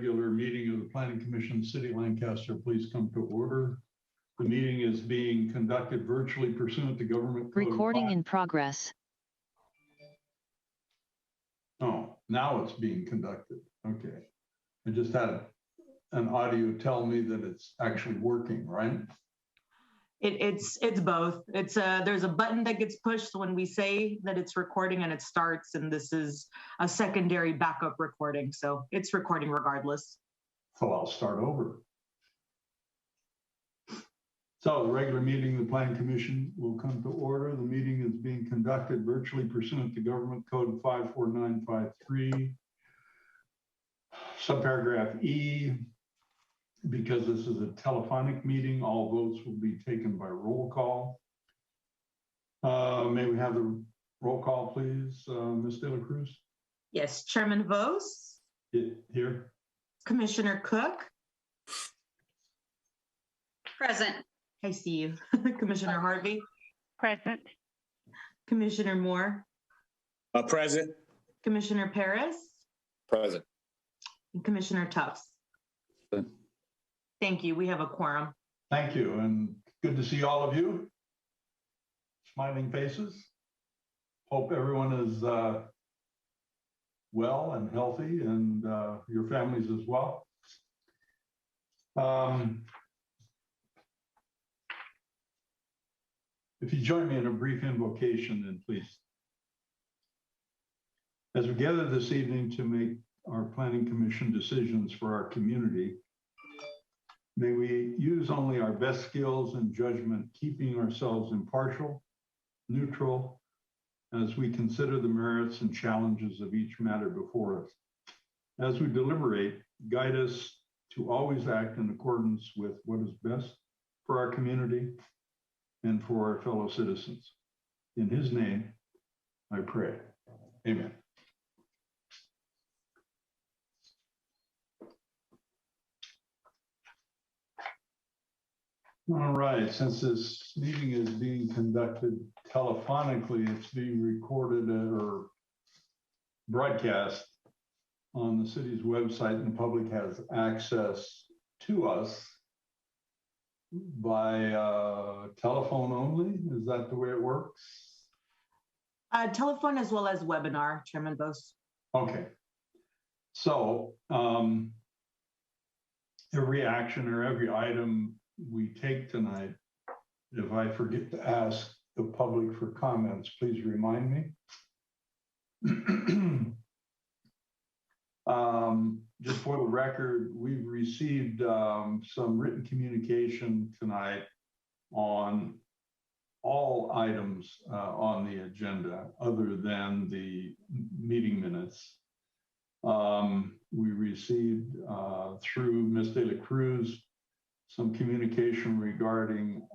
regular meeting of the Planning Commission, City of Lancaster, please come to order. The meeting is being conducted virtually pursuant to government code. Recording in progress. Oh, now it's being conducted. Okay. I just had an audio tell me that it's actually working, right? It's both. It's there's a button that gets pushed when we say that it's recording and it starts, and this is a secondary backup recording, so it's recording regardless. So I'll start over. So the regular meeting of the Planning Commission will come to order. The meeting is being conducted virtually pursuant to Government Code 54953, subparagraph E. Because this is a telephonic meeting, all votes will be taken by roll call. May we have the roll call, please, Ms. De La Cruz? Yes, Chairman Vos. Here. Commissioner Cook. Present. I see you. Commissioner Harvey. Present. Commissioner Moore. Present. Commissioner Paris. Present. And Commissioner Tufts. Present. Thank you. We have a quorum. Thank you, and good to see all of you. Smiling faces. Hope everyone is well and healthy, and your families as well. If you join me in a brief invocation, then please. As we gather this evening to make our Planning Commission decisions for our community, may we use only our best skills and judgment, keeping ourselves impartial, neutral, as we consider the merits and challenges of each matter before us. As we deliberate, guide us to always act in accordance with what is best for our community and for our fellow citizens. In his name, I pray. Amen. All right, since this meeting is being conducted telephonically, it's being recorded or broadcast on the city's website, and the public has access to us by telephone only. Is that the way it works? Telephone as well as webinar, Chairman Vos. Okay. So every action or every item we take tonight, if I forget to ask the public for comments, please remind me. Just for the record, we've received some written communication tonight on all items on the agenda other than the meeting minutes. We received through Ms. De La Cruz some communication regarding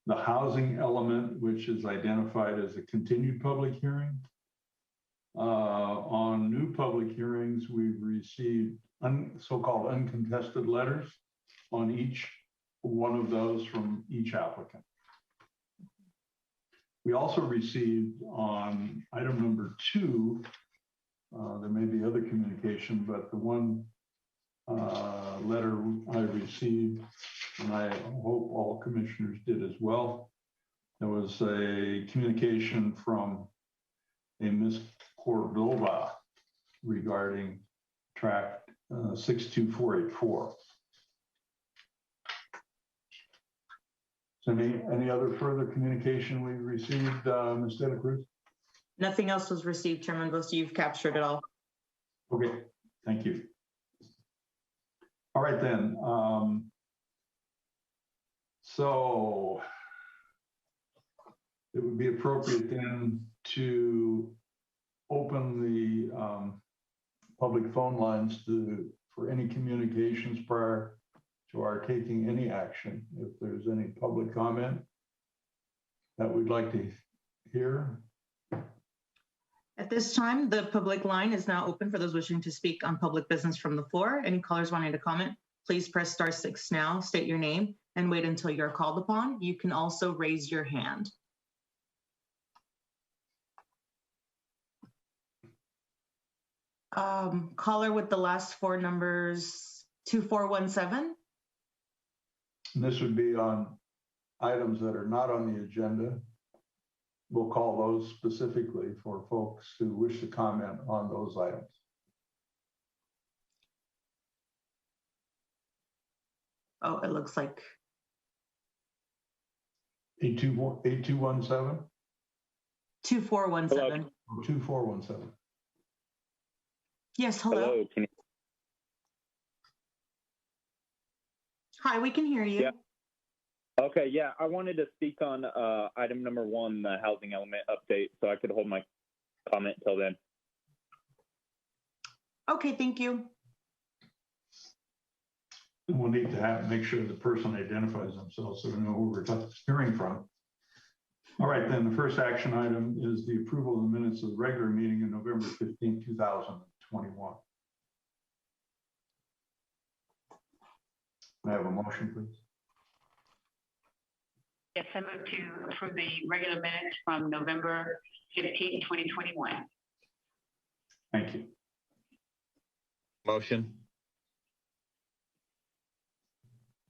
the housing element, which is identified as a continued public hearing. On new public hearings, we've received so-called uncontested letters on each one of those from each applicant. We also received on item number 2, there may be other communication, but the one letter I received, and I hope all commissioners did as well, there was a communication from a Ms. Cordova regarding tract 62484. So any other further communication we received, Ms. De La Cruz? Nothing else was received, Chairman Vos. You've captured it all. Okay, thank you. All right then. So it would be appropriate then to open the public phone lines for any communications prior to our taking any action. If there's any public comment that we'd like to hear. At this time, the public line is now open for those wishing to speak on public business from the floor. Any callers wanting to comment, please press *6 now, state your name, and wait until you're called upon. You can also raise your hand. Caller with the last four numbers, 2417. And this would be on items that are not on the agenda. We'll call those specifically for folks who wish to comment on those items. Oh, it looks like 8217 2417. or 2417. Yes, hello. Hello. Hi, we can hear you. Yeah. Okay, yeah, I wanted to speak on item number 1, the housing element update, so I could hold my comment till then. Okay, thank you. And we'll need to make sure the person identifies themselves so we know who we're hearing from. All right, then the first action item is the approval of the minutes of the regular meeting in November 15, 2021. May I have a motion, please? Yes, I move to approve the regular minutes from November 15, 2021. Thank you. Motion.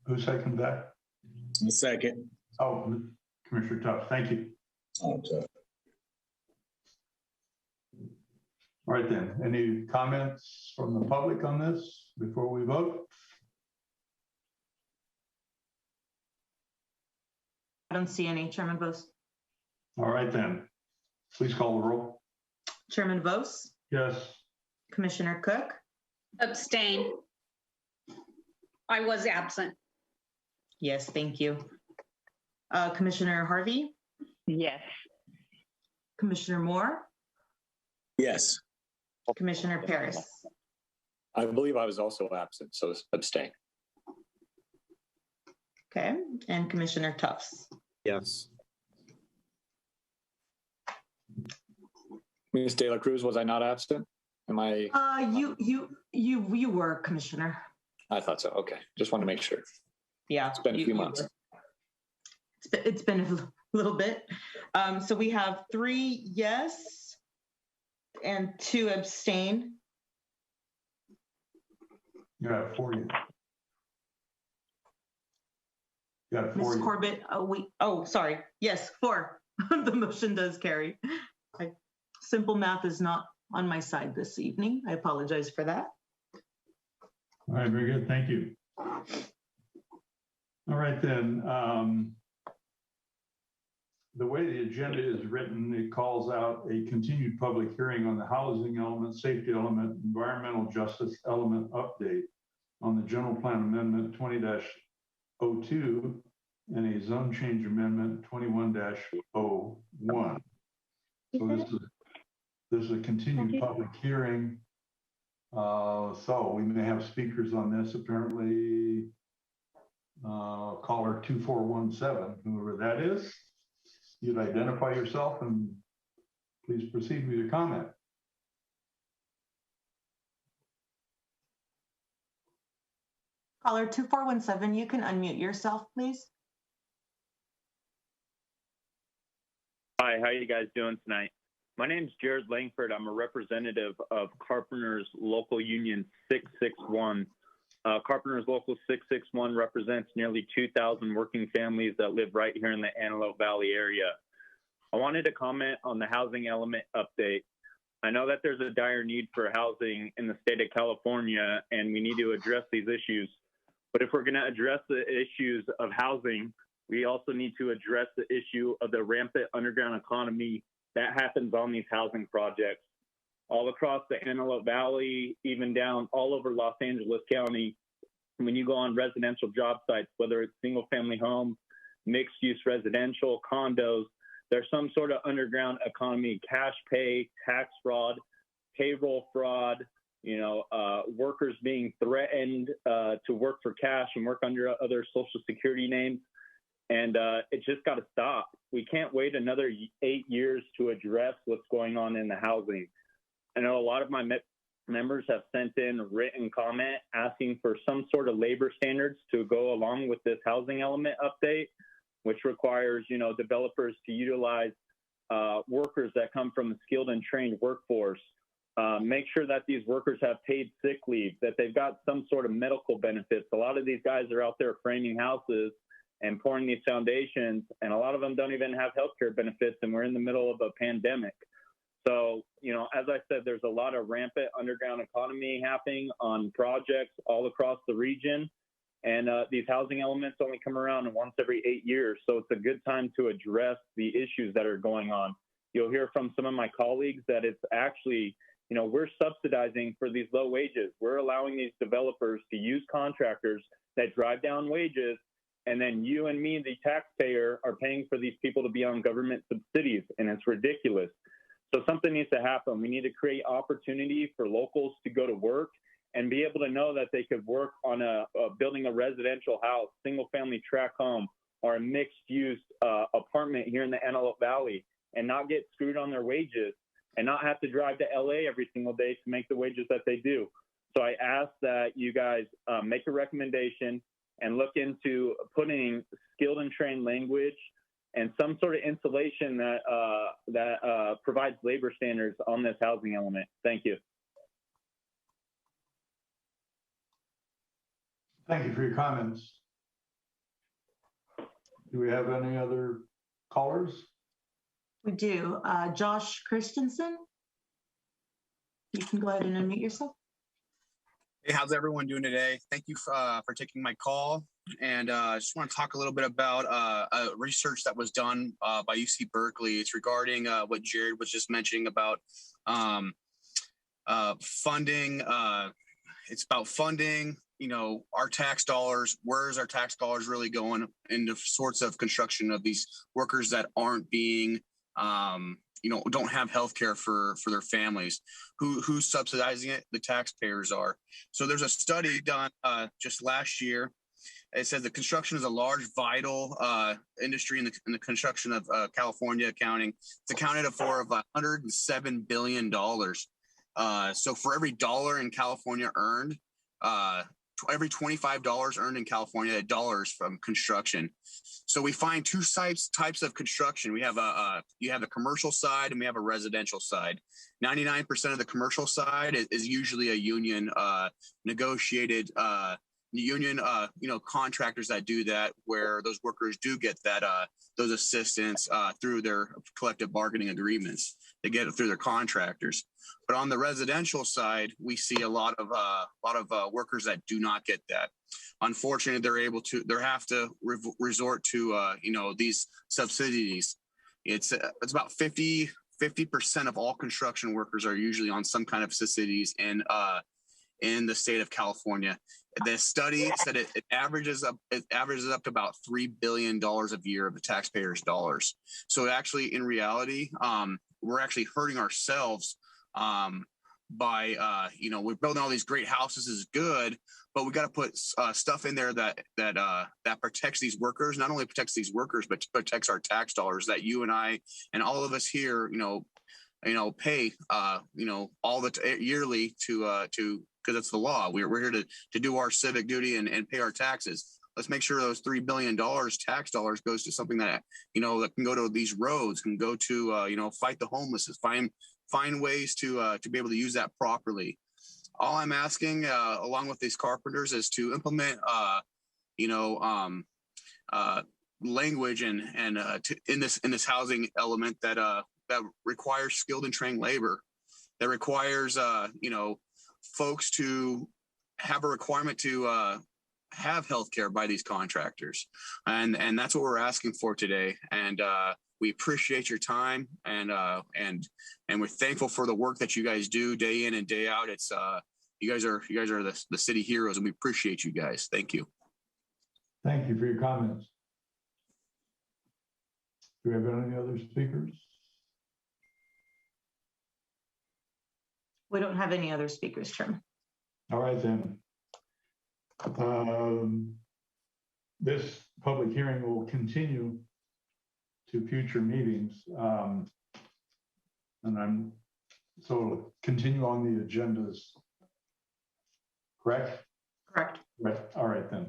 Who seconded that? Second. Oh, Commissioner Tufts, thank you. Okay. All right then, any comments from the public on this before we vote? I don't see any. Chairman Vos. All right then, please call the roll. Chairman Vos, Yes. Commissioner Cook, Abstain. I was absent. yes, thank you. Commissioner Harvey, Yes. Commissioner Moore, Yes. Commissioner Paris. I believe I was also absent, so abstain. Okay, and Commissioner Tufts. Yes. Ms. De La Cruz, was I not absent? Am I? You were, Commissioner. I thought so. Okay, just want to make sure. Yeah, It's been a few months. were. It's been a little bit. So we have 3 yes and 2 abstain. You have 4 yes. You got 4 Ms. yes. Corbett, sorry. Yes, 4. The motion does carry. Simple math is not on my side this evening. I apologize for that. All right, very good, thank you. All right then, the way the agenda is written, it calls out a continued public hearing on the housing element, safety element, environmental justice element update on the general plan amendment 20-02 and a zone change amendment 21-01. So this is a continued public hearing. So we may have speakers on this. Apparently, caller 2417, whoever that is. You'd identify yourself and please proceed with your comment. Caller 2417, you can unmute yourself, please. Hi, how are you guys doing tonight? My name is Jared Langford. I'm a representative of Carpenters Local Union 661. Carpenters Local 661 represents nearly 2,000 working families that live right here in the Antelope Valley area. I wanted to comment on the housing element update. I know that there's a dire need for housing in the state of California, and we need to address these issues. But if we're going to address the issues of housing, we also need to address the issue of the rampant underground economy that happens on these housing projects. All across the Antelope Valley, even down all over Los Angeles County, when you go on residential job sites, whether it's single family homes, mixed use residential, condos, there's some sort of underground economy, cash pay, tax fraud, payroll fraud, workers being threatened to work for cash and work under other Social Security names. And it just got to stop. We can't wait another 8 years to address what's going on in the housing. I know a lot of my members have sent in written comment asking for some sort of labor standards to go along with this housing element update, which requires, developers to utilize workers that come from the skilled and trained workforce. Make sure that these workers have paid sick leave, that they've got some sort of medical benefits. A lot of these guys are out there framing houses and pouring these foundations, and a lot of them don't even have healthcare benefits, and we're in the middle of a pandemic. So, you know, as I said, there's a lot of rampant underground economy happening on projects all across the region. And these housing elements only come around once every 8 years. So it's a good time to address the issues that are going on. You'll hear from some of my colleagues that it's actually, you know, we're subsidizing for these low wages. We're allowing these developers to use contractors that drive down wages. And then you and me, the taxpayer, are paying for these people to be on government subsidies. And it's ridiculous. So something needs to happen. We need to create opportunity for locals to go to work and be able to know that they could work on building a residential house, single family tract home, or a mixed use apartment here in the Antelope Valley, and not get screwed on their wages and not have to drive to LA every single day to make the wages that they do. So I ask that you guys make a recommendation and look into putting skilled and trained language and some sort of insulation that provides labor standards on this housing element. Thank you. Thank you for your comments. Do we have any other callers? We do. Josh Christensen, you can go ahead and unmute yourself. Hey, how's everyone doing today? Thank you for taking my call. And I just want to talk a little bit about research that was done by UC Berkeley. It's regarding what Jared was just mentioning about funding. It's about funding, you know, our tax dollars. Where is our tax dollars really going in the sorts of construction of these workers that aren't being, you know, don't have health care for their families? Who's subsidizing it? The taxpayers are. So there's a study done just last year. It says the construction is a large, vital industry in the construction of California accounting. It's accounted for of $107 billion. So for every dollar in California earned, every $25 earned in California, $1 from construction. So we find two types of construction. We have you have a commercial side and we have a residential side. 99% of the commercial side is usually a union negotiated union you know, contractors that do that, where those workers do get that those assistance through their collective bargaining agreements. They get it through their contractors. But on the residential side, we see a lot of workers that do not get that. Unfortunately, they have to resort to you know, these subsidies. It's about 50% of all construction workers are usually on some kind of subsidies in the state of California. The study said it averages up to about $3 billion a year of the taxpayers' dollars. So actually, in reality, we're actually hurting ourselves by you know, we're building all these great houses is good, but we got to put stuff in there that protects these workers. Not only protects these workers, but protects our tax dollars that you and I and all of us here, you know, pay you know, all the yearly to because it's the law. We're here to do our civic duty and pay our taxes. Let's make sure those $3 billion tax dollars goes to something that, you know, that can go to these roads, can go to you know, fight the homelessness, find ways to be able to use that properly. All I'm asking, along with these carpenters, is to implement you know, language and in this housing element that requires skilled and trained labor, that requires you know, folks to have a requirement to have health care by these contractors. And that's what we're asking for today. And we appreciate your time, and we're thankful for the work that you guys do day in and day out. It's you guys are the city heroes, and we appreciate you guys. Thank you. Thank you for your comments. Do we have any other speakers? We don't have any other speakers, Chairman. All right, then. This public hearing will continue to future meetings. And so continue on the agendas, correct? Correct. Right. All right, then.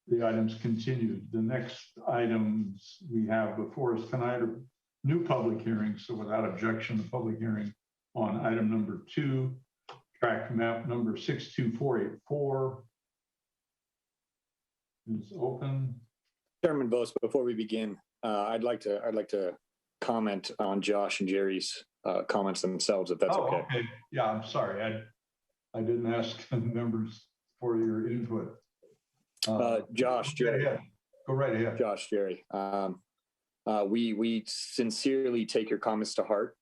The items continued. The next items we have before us tonight are new public hearings. So without objection, the public hearing on item number 2, tract map number 62484 is open. Chairman Bose, before we begin, I'd like to comment on Josh and Jerry's comments themselves, if that's okay. Okay. Yeah, I'm sorry. I didn't ask the members for your input. Josh, Jerry. Go right ahead. Josh, Jerry. We sincerely take your comments to heart.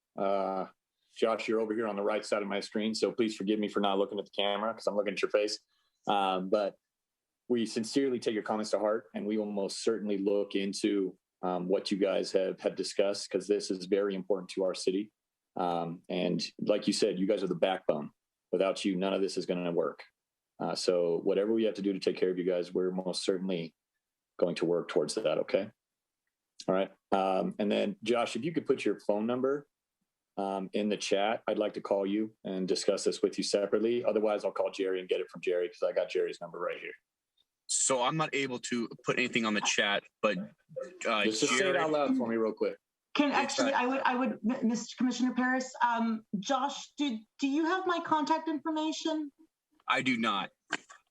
Josh, you're over here on the right side of my screen, so please forgive me for not looking at the camera because I'm looking at your face. But we sincerely take your comments to heart, and we will most certainly look into what you guys have discussed, because this is very important to our city. And like you said, you guys are the backbone. Without you, none of this is going to work. So whatever we have to do to take care of you guys, we're most certainly going to work towards that. Okay. All right. And then Josh, if you could put your phone number in the chat, I'd like to call you and discuss this with you separately. Otherwise, I'll call Jerry and get it from Jerry, because I got Jerry's number right here. So I'm not able to put anything on the chat, but Just say it out loud for me real quick. I would, Mr. Commissioner Paris, Josh, do you have my contact information? I do not.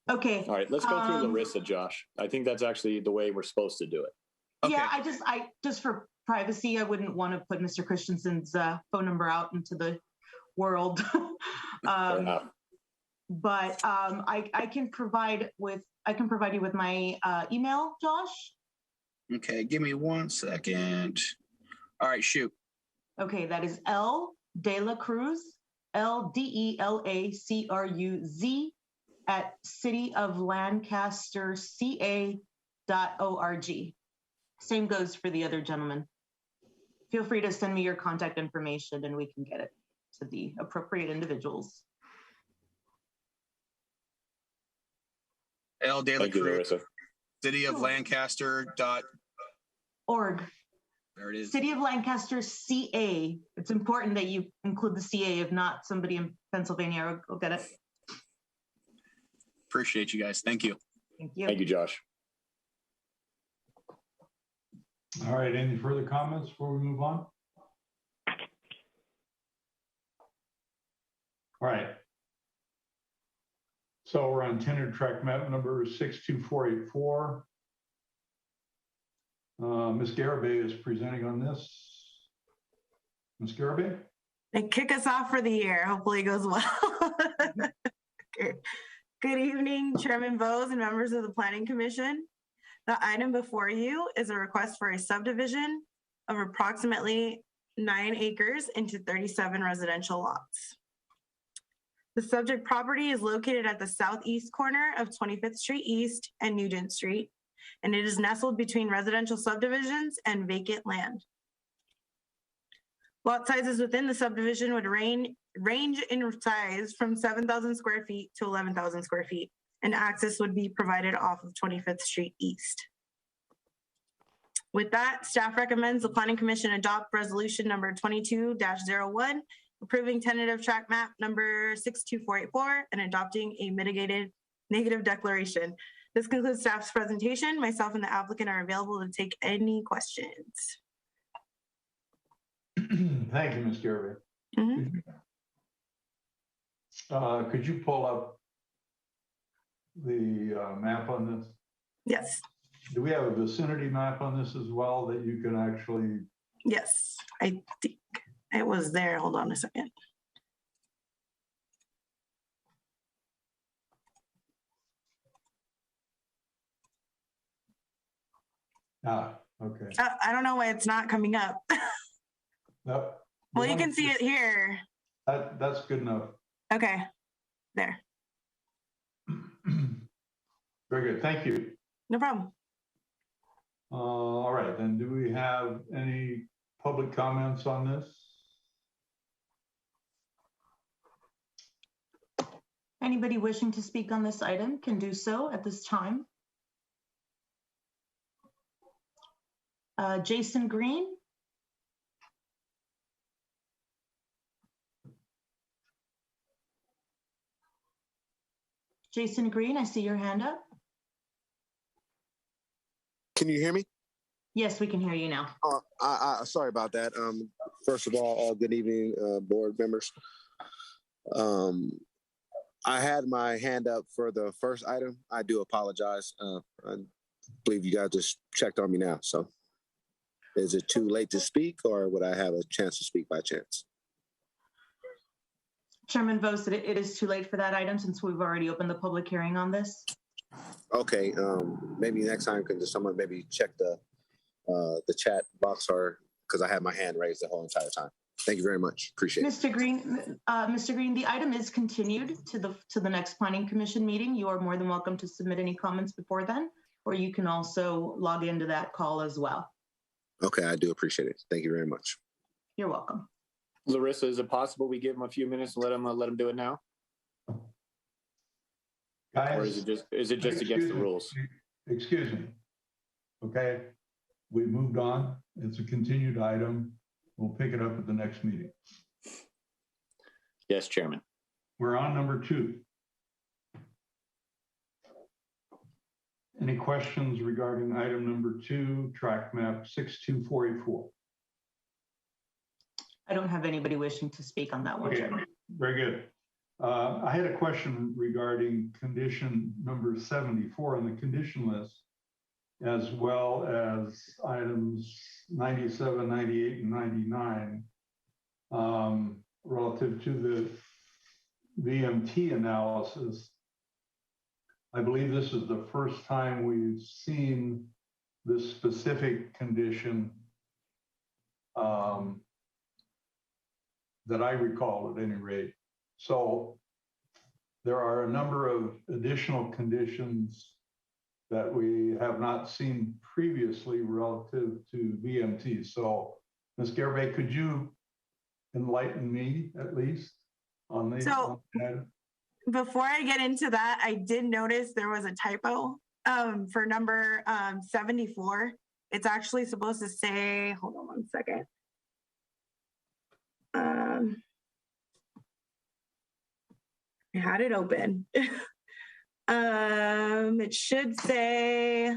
Okay. All right, let's go through Larissa, Josh. I think that's actually the way we're supposed to do it. Okay. Yeah, I just for privacy, I wouldn't want to put Mr. Christensen's phone number out into the world. Fair enough. But I can provide you with my email, Josh. Okay, give me 1 second. All right, shoot. Okay, that is L De La Cruz, LDELACRUZ at cityoflancasterca.org. Same goes for the other gentleman. Feel free to send me your contact information and we can get it to the appropriate individuals. L. De La Thank you, Cruz, Larissa. City of Lancaster. Org. There it is. City of Lancaster CA. It's important that you include the CA. If not, somebody in Pennsylvania will get it. Appreciate you guys. Thank you. Thank you. Thank you, Josh. All right, any further comments before we move on? All right. So we're on tentative tract map number 62484. Ms. Garibay is presenting on this. Ms. Garibay? They kick us off for the year. Hopefully it goes well. Okay. Good evening, Chairman Bose and members of the Planning Commission. The item before you is a request for a subdivision of approximately 9 acres into 37 residential lots. The subject property is located at the southeast corner of 25th Street East and Nugent Street, and it is nestled between residential subdivisions and vacant land. Lot sizes within the subdivision would range in size from 7,000 square feet to 11,000 square feet, and access would be provided off of 25th Street East. With that, staff recommends the Planning Commission adopt resolution number 22-01, approving tentative tract map number 62484 and adopting a mitigated negative declaration. This concludes staff's presentation. Myself and the applicant are available to take any questions. Thank you, Ms. Garibay. Mm-hmm. Could you pull up the map on this? Yes. Do we have a vicinity map on this as well that you can actually? Yes, I think it was there. Hold on a second. Okay. I don't know why it's not coming up. Nope. Well, you can see it here. That's good enough. Okay, there. Very good. Thank you. No problem. All right, then do we have any public comments on this? Anybody wishing to speak on this item can do so at this time. Jason Green. Jason Green, I see your hand up. Can you hear me? Yes, we can hear you now. Sorry about that. First of all, good evening, board members. I had my hand up for the first item. I do apologize. I believe you guys just checked on me now. So is it too late to speak, or would I have a chance to speak by chance? Chairman Vos, it is too late for that item since we've already opened the public hearing on this. Okay, maybe next time can just someone maybe check the chat box, or because I had my hand raised the whole entire time. Thank you very much. Appreciate it. Mr. Green, the item is continued to the next Planning Commission meeting. You are more than welcome to submit any comments before then, or you can also log into that call as well. Okay, I do appreciate it. Thank you very much. You're welcome. Larissa, is it possible we give him a few minutes and let him do it now? Guys, Or is it just against the rules? Excuse me. Okay, we moved on. It's a continued item. We'll pick it up at the next meeting. Yes, Chairman. We're on number 2. Any questions regarding item number 2, track map 62484? I don't have anybody wishing to speak on that one, Okay, Chairman. very good. I had a question regarding condition number 74 on the condition list, as well as items 97, 98, and 99, relative to the VMT analysis. I believe this is the first time we've seen this specific condition that I recall at any rate. So there are a number of additional conditions that we have not seen previously relative to VMT. So Ms. Garibay, could you enlighten me at least on these? So before I get into that, I did notice there was a typo for number 74. It's actually supposed to say, hold on one second. I had it open. It should say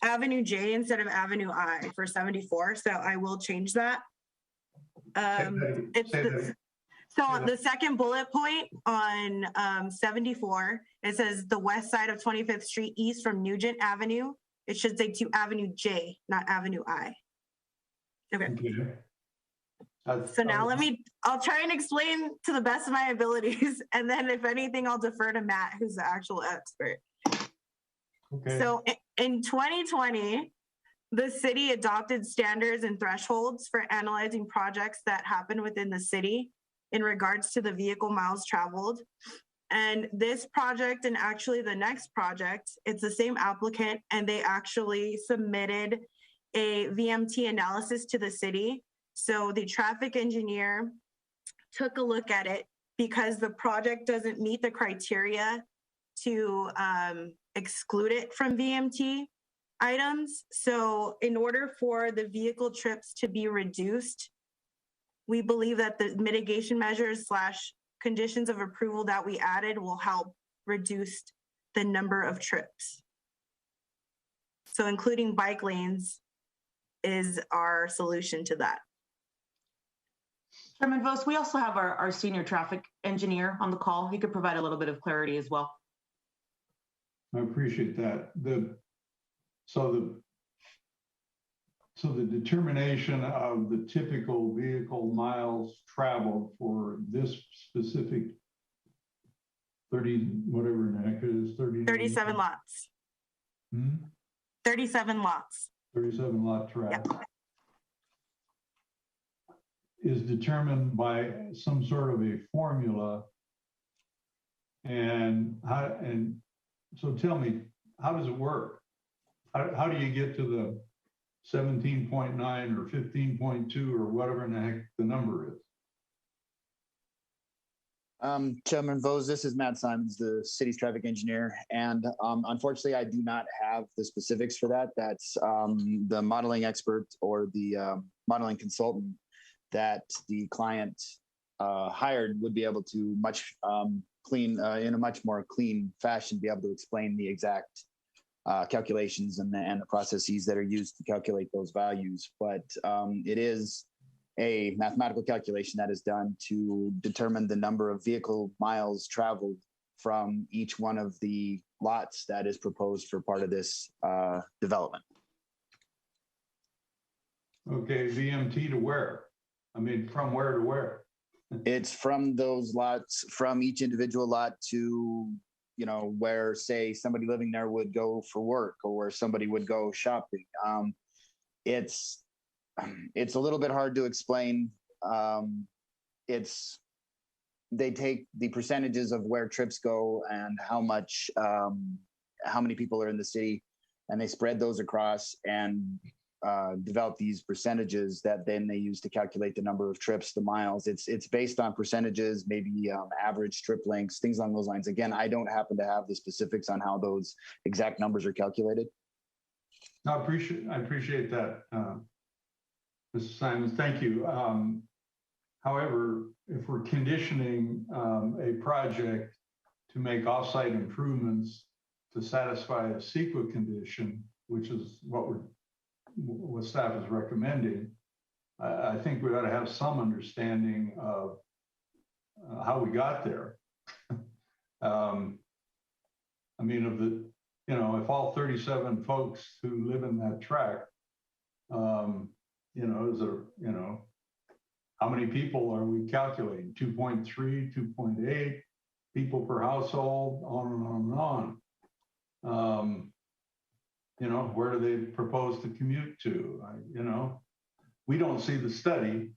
Avenue J instead of Avenue I for 74. So I will change that. So on the second bullet point on 74, it says the west side of 25th Street East from Nugent Avenue. It should say to Avenue J, not Avenue I. Okay. So now I'll try and explain to the best of my abilities. And then if anything, I'll defer to Matt, who's the actual expert. Okay. So in 2020, the city adopted standards and thresholds for analyzing projects that happen within the city in regards to the vehicle miles traveled. And this project and actually the next project, it's the same applicant, and they actually submitted a VMT analysis to the city. So the traffic engineer took a look at it because the project doesn't meet the criteria to exclude it from VMT items. So in order for the vehicle trips to be reduced, we believe that the mitigation measures / conditions of approval that we added will help reduce the number of trips. So including bike lanes is our solution to that. Chairman Vos, we also have our senior traffic engineer on the call. He could provide a little bit of clarity as well. I appreciate that. So the determination of the typical vehicle miles traveled for this specific 30, whatever the heck it is, 37 lots. 37 lots. 37 lot track. Yep. Is determined by some sort of a formula. And so tell me, how does it work? How do you get to the 17.9 or 15.2 or whatever in the heck the number is? Chairman Vos, this is Matt Simons, the city's traffic engineer. And unfortunately, I do not have the specifics for that. That's the modeling expert or the modeling consultant that the client hired would be able to in a much more clean fashion, be able to explain the exact calculations and the processes that are used to calculate those values. But it is a mathematical calculation that is done to determine the number of vehicle miles traveled from each one of the lots that is proposed for part of this development. Okay, VMT to where? I mean, from where to where? It's from those lots, from each individual lot to, where, say, somebody living there would go for work or where somebody would go shopping. It's a little bit hard to explain. They take the percentages of where trips go and how many people are in the city, and they spread those across and develop these percentages that then they use to calculate the number of trips, the miles. It's based on percentages, maybe average trip lengths, things along those lines. Again, I don't happen to have the specifics on how those exact numbers are calculated. I appreciate that, Mr. Simons. Thank you. However, if we're conditioning a project to make offsite improvements to satisfy a CEQA condition, which is what staff is recommending, I think we ought to have some understanding of how we got there. I mean, if all 37 folks who live in that tract, how many people are we calculating? 2.3, 2.8 people per household, on and on and on. Where do they propose to commute to? We don't see the study,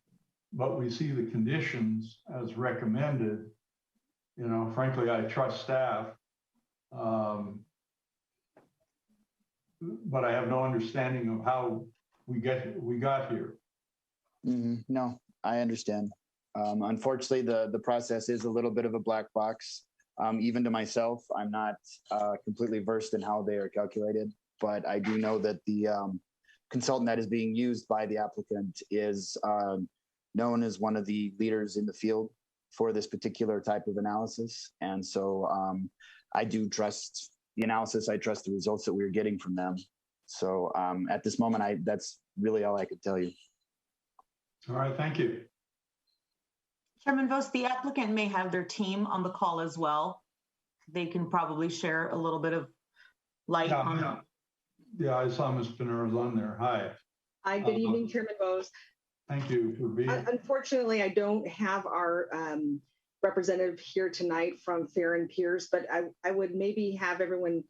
but we see the conditions as recommended. Frankly, I trust staff, but I have no understanding of how we got here. No, I understand. Unfortunately, the process is a little bit of a black box. Even to myself, I'm not completely versed in how they are calculated, but I do know that the consultant that is being used by the applicant is known as one of the leaders in the field for this particular type of analysis. And so I do trust the analysis. I trust the results that we're getting from them. So at this moment, that's really all I could tell you. All right, thank you. Chairman Vos, the applicant may have their team on the call as well. They can probably share a little bit of light on that. Yeah, I saw Ms. Pinera's on there. Hi. Hi, good evening, Chairman Vos. Thank you for being here. Unfortunately, I don't have our representative here tonight from Fair and Pierce, but I would maybe have everyone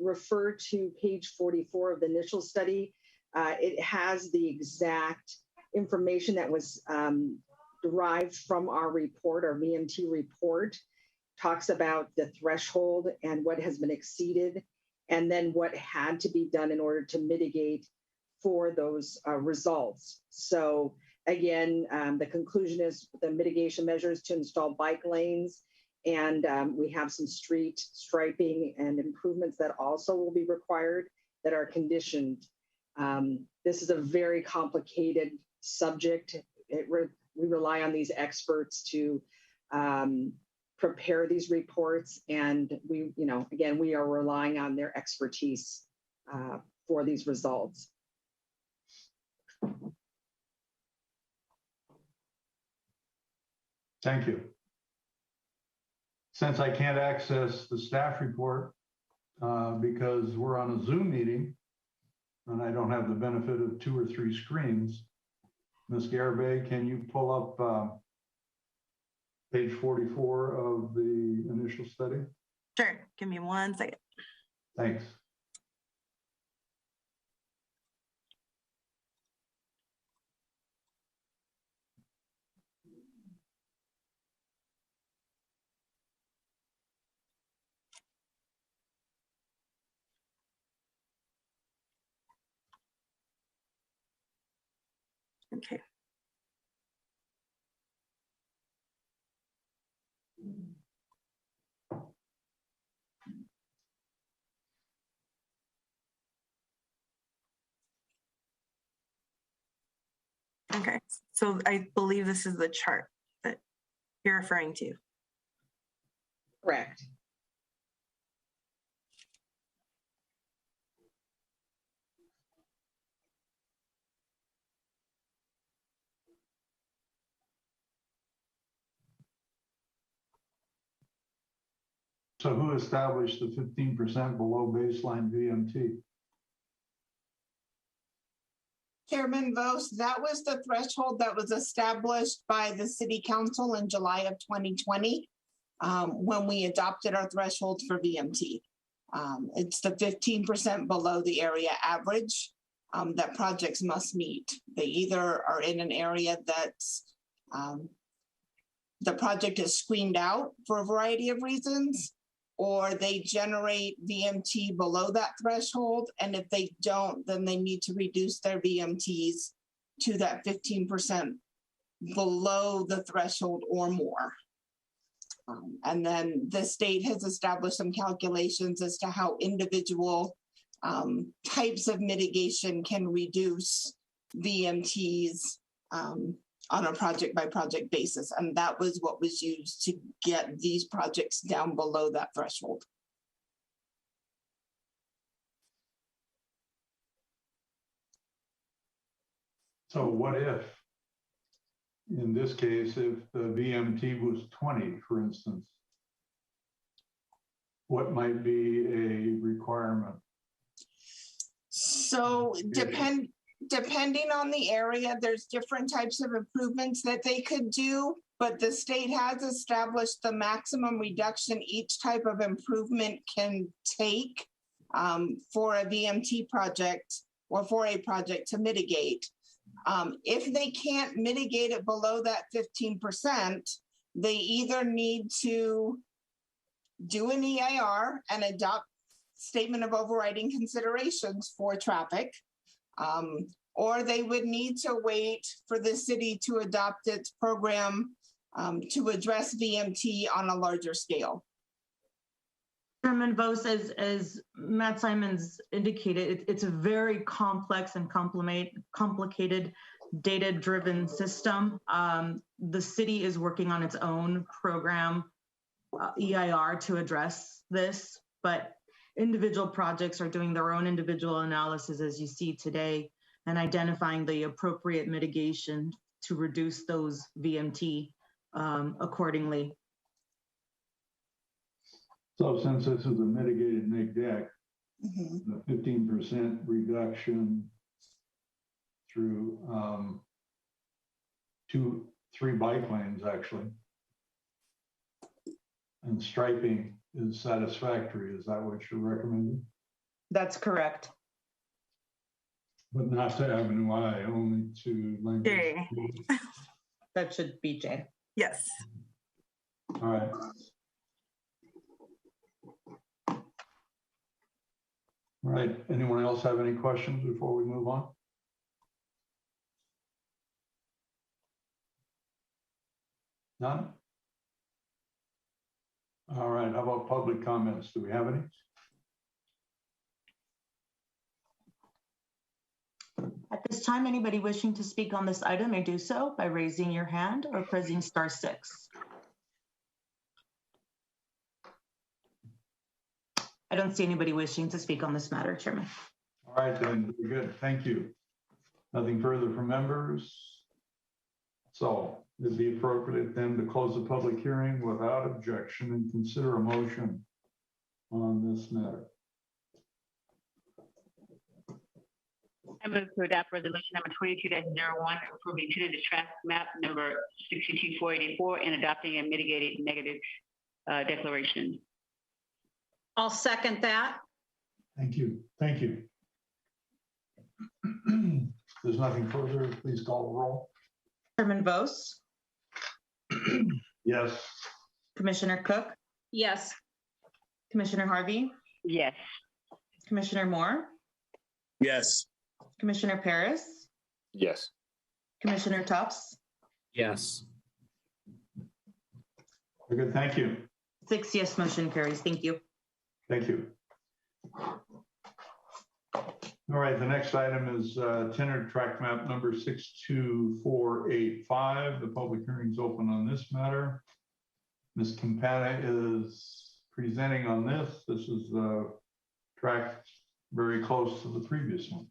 refer to page 44 of the initial study. It has the exact information that was derived from our report, our VMT report, talks about the threshold and what has been exceeded, and then what had to be done in order to mitigate for those results. So again, the conclusion is the mitigation measures to install bike lanes, and we have some street striping and improvements that also will be required that are conditioned. This is a very complicated subject. We rely on these experts to prepare these reports, and we are relying on their expertise for these results. Thank you. Since I can't access the staff report because we're on a Zoom meeting and I don't have the benefit of 2 or 3 screens, Ms. Garibay, can you pull up page 44 of the initial study? Sure. Give me 1 second. Thanks. Okay. Okay, so I believe this is the chart that you're referring to. Correct. So who established the 15% below baseline VMT? Chairman Vos, that was the threshold that was established by the City Council in July of 2020 when we adopted our thresholds for VMT. It's the 15% below the area average that projects must meet. They either are in an area that's the project is screened out for a variety of reasons, or they generate VMT below that threshold. And if they don't, then they need to reduce their VMTs to that 15% below the threshold or more. And then the state has established some calculations as to how individual types of mitigation can reduce VMTs on a project by project basis. And that was what was used to get these projects down below that threshold. So what if, in this case, if the VMT was 20, for instance, what might be a requirement? So depending on the area, there's different types of improvements that they could do, but the state has established the maximum reduction each type of improvement can take for a VMT project or for a project to mitigate. If they can't mitigate it below that 15%, they either need to do an EIR and adopt statement of overriding considerations for traffic, or they would need to wait for the city to adopt its program to address VMT on a larger scale. Chairman Vos, as Matt Simons indicated, it's a very complex and complicated data-driven system. The city is working on its own program, EIR, to address this, but individual projects are doing their own individual analysis, as you see today, and identifying the appropriate mitigation to reduce those VMT accordingly. So since this is a mitigated neg deck, the 15% reduction through 3 bike lanes actually, and striping is satisfactory. Is that what you're recommending? That's correct. But not to Avenue I, only to Langley. J. That should be J. Yes. All right. All right, anyone else have any questions before we move on? None? All right, how about public comments? Do we have any? At this time, anybody wishing to speak on this item may do so by raising your hand or pressing *6. I don't see anybody wishing to speak on this matter, Chairman. All right, then, very good. Thank you. Nothing further from members. So it'd be appropriate then to close the public hearing without objection and consider a motion on this matter. I move to adopt resolution number 22-01, approving tentative track map number 62484 and adopting a mitigated negative declaration. I'll second that. Thank you. Thank you. There's nothing further. Please call the roll. Chairman Vos? Yes. Commissioner Cook? Yes. Commissioner Harvey? Yes. Commissioner Moore? Yes. Commissioner Paris? Yes. Commissioner Tufts? Yes. Very good. Thank you. 6 yes, motion carries. Thank you. Thank you. All right, the next item is tentative track map number 62485. The public hearing is open on this matter. Ms. Campana is presenting on this. This is the track very close to the previous one.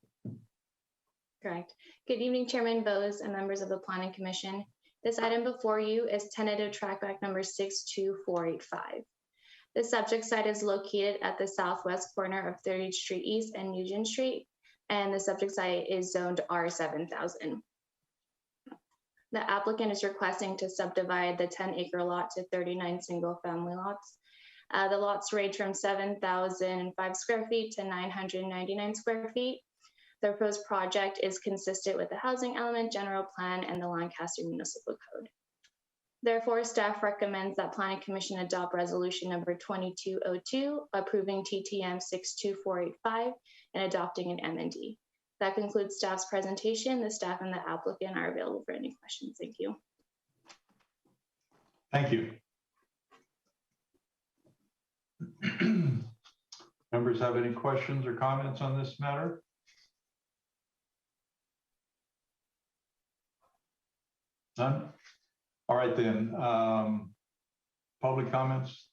Correct. Good evening, Chairman Vos and members of the Planning Commission. This item before you is tentative track back number 62485. The subject site is located at the southwest corner of 30th Street East and Nugent Street, and the subject site is zoned R7000. The applicant is requesting to subdivide the 10-acre lot to 39 single-family lots. The lots range from 7,005 square feet to 999 square feet. The proposed project is consistent with the housing element general plan and the Lancaster Municipal Code. Therefore, staff recommends that Planning Commission adopt resolution number 2202, approving TTM 62485 and adopting an M&D. That concludes staff's presentation. The staff and the applicant are available for any questions. Thank you. Thank you. Members have any questions or comments on this matter? None? All right then. Public comments?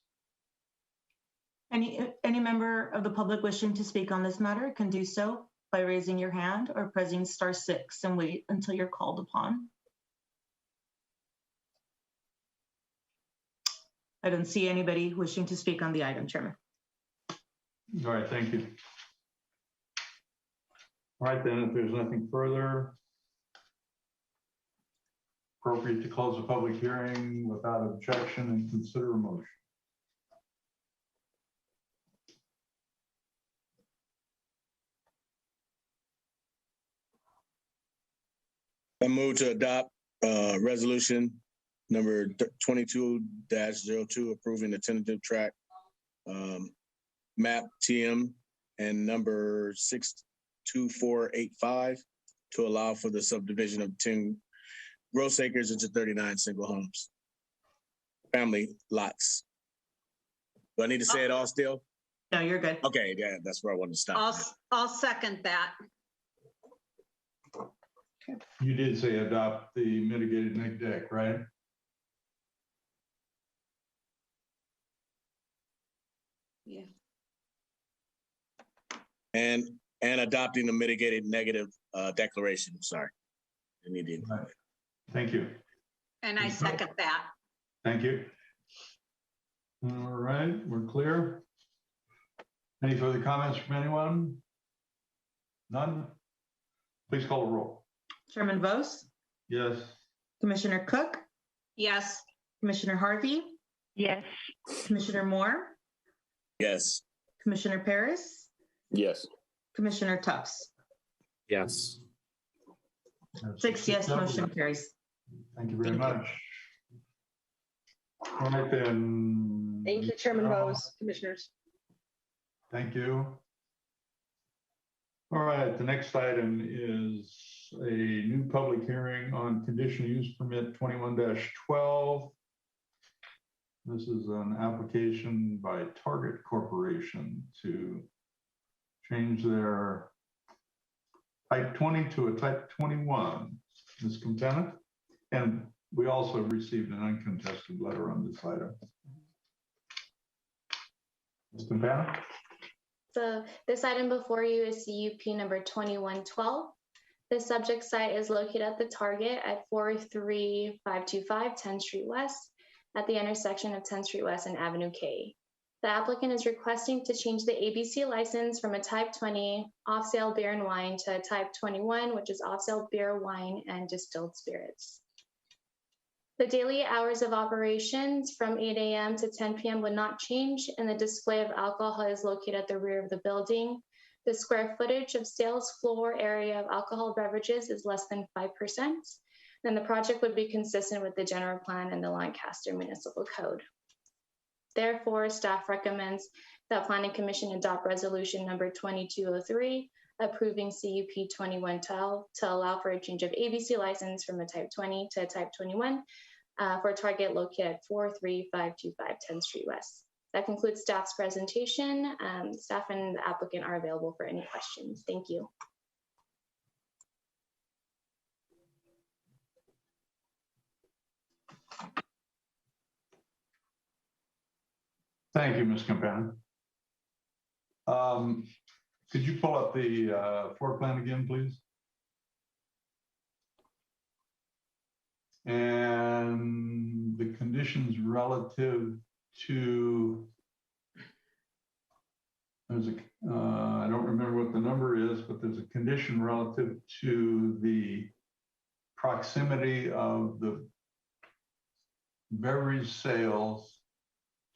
Any member of the public wishing to speak on this matter can do so by raising your hand or pressing *6 and wait until you're called upon. I don't see anybody wishing to speak on the item, Chairman. All right, thank you. All right then, if there's nothing further, appropriate to close the public hearing without objection and consider a motion. I move to adopt resolution number 22-02, approving the tentative track map TM and number 62485 to allow for the subdivision of 10 gross acres into 39 single homes, family lots. Do I need to say it all still? No, you're good. Okay, yeah, that's where I want to stop. I'll second that. You did say adopt the mitigated neg deck, right? Yeah. And adopting the mitigated negative declaration. Sorry. Right. Thank you. And I second that. Thank you. All right, we're clear. Any further comments from anyone? None? Please call a roll. Chairman Vos? Yes. Commissioner Cook? Yes. Commissioner Harvey? Yes. Commissioner Moore? Yes. Commissioner Paris? Yes. Commissioner Tufts? Yes. 6 yes, motion carries. Thank you very much. All right then. Thank you, Chairman Bose, commissioners. Thank you. All right, the next item is a new public hearing on conditional use permit 21-12. This is an application by Target Corporation to change their type 20 to a type 21. Ms. Quintana? And we also received an uncontested letter on this item. Ms. Quintana? So this item before you is CUP number 2112. The subject site is located at the target at 43525 10th Street West at the intersection of 10th Street West and Avenue K. The applicant is requesting to change the ABC license from a type 20 off-sale beer and wine to a type 21, which is off-sale beer, wine, and distilled spirits. The daily hours of operations from 8 a.m. to 10 p.m. would not change, and the display of alcohol is located at the rear of the building. The square footage of sales floor area of alcohol beverages is less than 5%. Then the project would be consistent with the general plan and the Lancaster Municipal Code. Therefore, staff recommends that Planning Commission adopt resolution number 2203, approving CUP 2112 to allow for a change of ABC license from a type 20 to a type 21 for a target located at 43525 10th Street West. That concludes staff's presentation. Staff and the applicant are available for any questions. Thank you. Thank you, Ms. Campana. Could you pull up the floor plan again, please? And the conditions relative to there's a, I don't remember what the number is, but there's a condition relative to the proximity of the beverage sales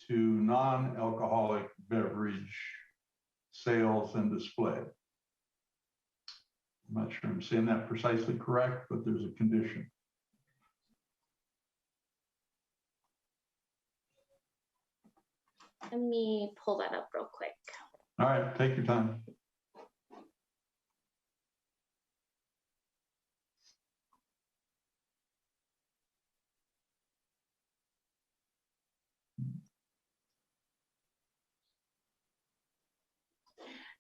to non-alcoholic beverage sales and display. I'm not sure I'm saying that precisely correct, but there's a condition. Let me pull that up real quick. All right, take your time.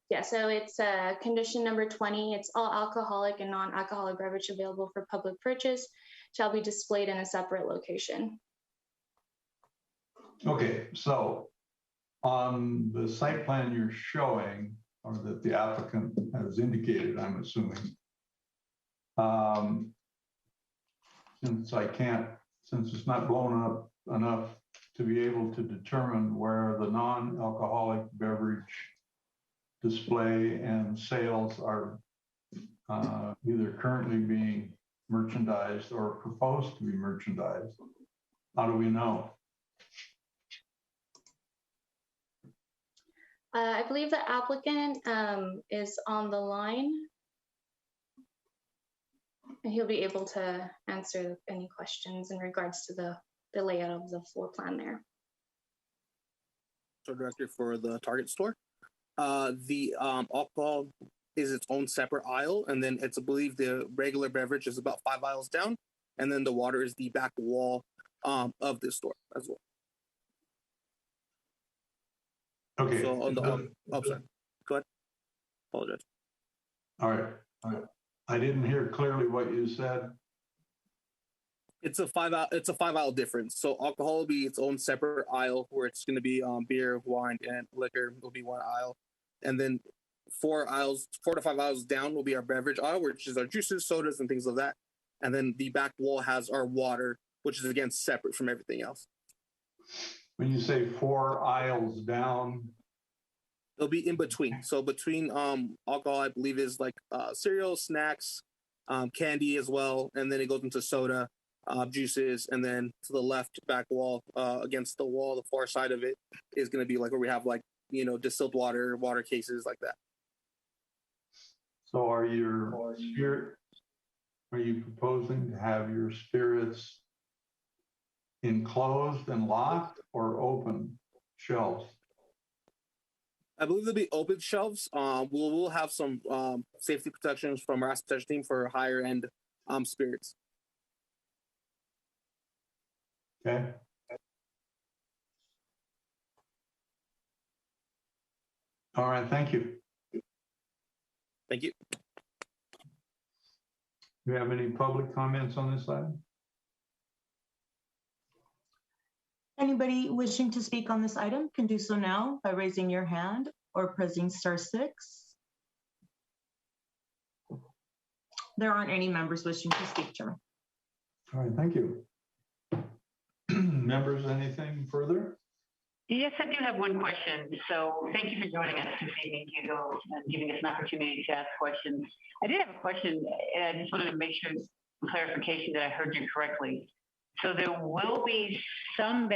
Yeah, so it's condition number 20. It's all alcoholic and non-alcoholic beverage available for public purchase shall be displayed in a separate location. Okay, so on the site plan you're showing, or that the applicant has indicated, I'm assuming, since it's not blown up enough to be able to determine where the non-alcoholic beverage display and sales are either currently being merchandised or proposed to be merchandised, how do we know? I believe the applicant is on the line, and he'll be able to answer any questions in regards to the layout of the floor plan there. So director for the Target store. The alcohol is its own separate aisle, and then it's, I believe, the regular beverage is about 5 aisles down, and then the water is the back wall of this store as well. Okay. So on the sorry. Go ahead. Apologize. All right. I didn't hear clearly what you said. It's a 5 aisle difference. So alcohol will be its own separate aisle where it's going to be beer, wine, and liquor will be one aisle, and then 4 to 5 aisles down will be our beverage aisle, which is our juices, sodas, and things like that. And then the back wall has our water, which is again separate from everything else. When you say 4 aisles down, it'll be in between. So between alcohol, I believe, is like cereal, snacks, candy as well, and then it goes into soda, juices, and then to the left back wall, against the wall, the far side of it is going to be like where we have like, distilled water cases like that. So are you proposing to have your spirits enclosed and locked or open shelves? I believe there'll be open shelves. We'll have some safety protections from our asset protection team for higher end spirits. Okay. All right, thank you. Thank you. Do you have any public comments on this item? Anybody wishing to speak on this item can do so now by raising your hand or pressing *6. There aren't any members wishing to speak, Chairman. All right, thank you. Members, anything further? Yes, I do have one question. So thank you for joining us this evening, Hugo, and giving us an opportunity to ask questions. I did have a question, and I just wanted to make sure clarification that I heard you correctly. So there will be some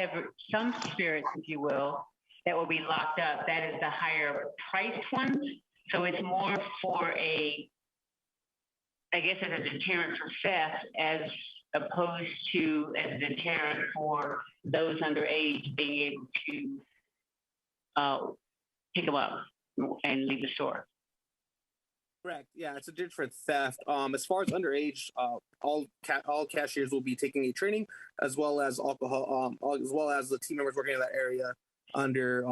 spirits, if you will, that will be locked up. That is the higher priced ones. So it's more for I guess, as a deterrent for theft, as opposed to as a deterrent for those underage being able to pick them up and leave the store. Correct. Yeah, it's a deterrent for theft. As far as underage, all cashiers will be taking a training, as well as alcohol, as well as the team members working in that area under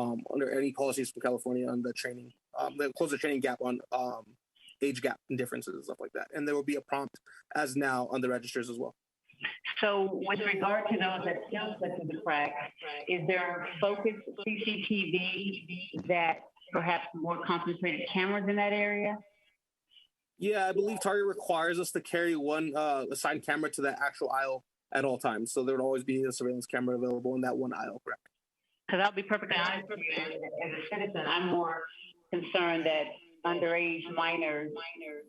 any policies from California on the training. They'll close the training gap on age gap and differences and stuff like that. And there will be a prompt as now on the registers as well. So with regard to those that still slip through the cracks, is there focused CCTV that perhaps more concentrated cameras in that area? Yeah, I believe Target requires us to carry one assigned camera to that actual aisle at all times. So there would always be a surveillance camera available in that one aisle, correct? Because I'll be perfectly honest with you, as a citizen, I'm more concerned that underage minors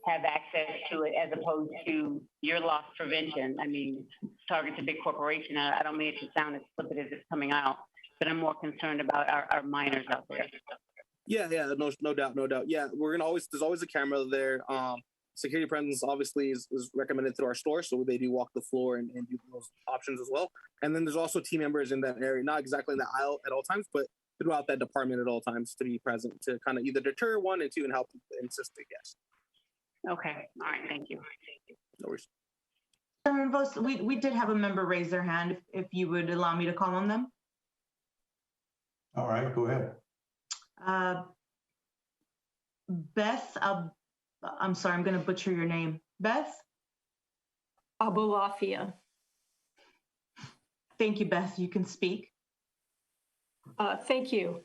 have access to it as opposed to your loss prevention. I mean, Target's a big corporation. I don't mean it to sound as flippant as it's coming out, but I'm more concerned about our minors out there. Yeah, no doubt. Yeah, there's always a camera there. Security presence obviously is recommended through our store, so they do walk the floor and do those options as well. And then there's also team members in that area, not exactly in the aisle at all times, but throughout that department at all times to be present to kind of either deter one and two and help assist the guest. Okay, all right, thank you. No worries. Chairman Vos, we did have a member raise their hand. If you would allow me to call on them. All right, go ahead. Beth, I'm sorry, I'm going to butcher your name. Beth? Abulafia. Thank you, Beth. You can speak. Thank you.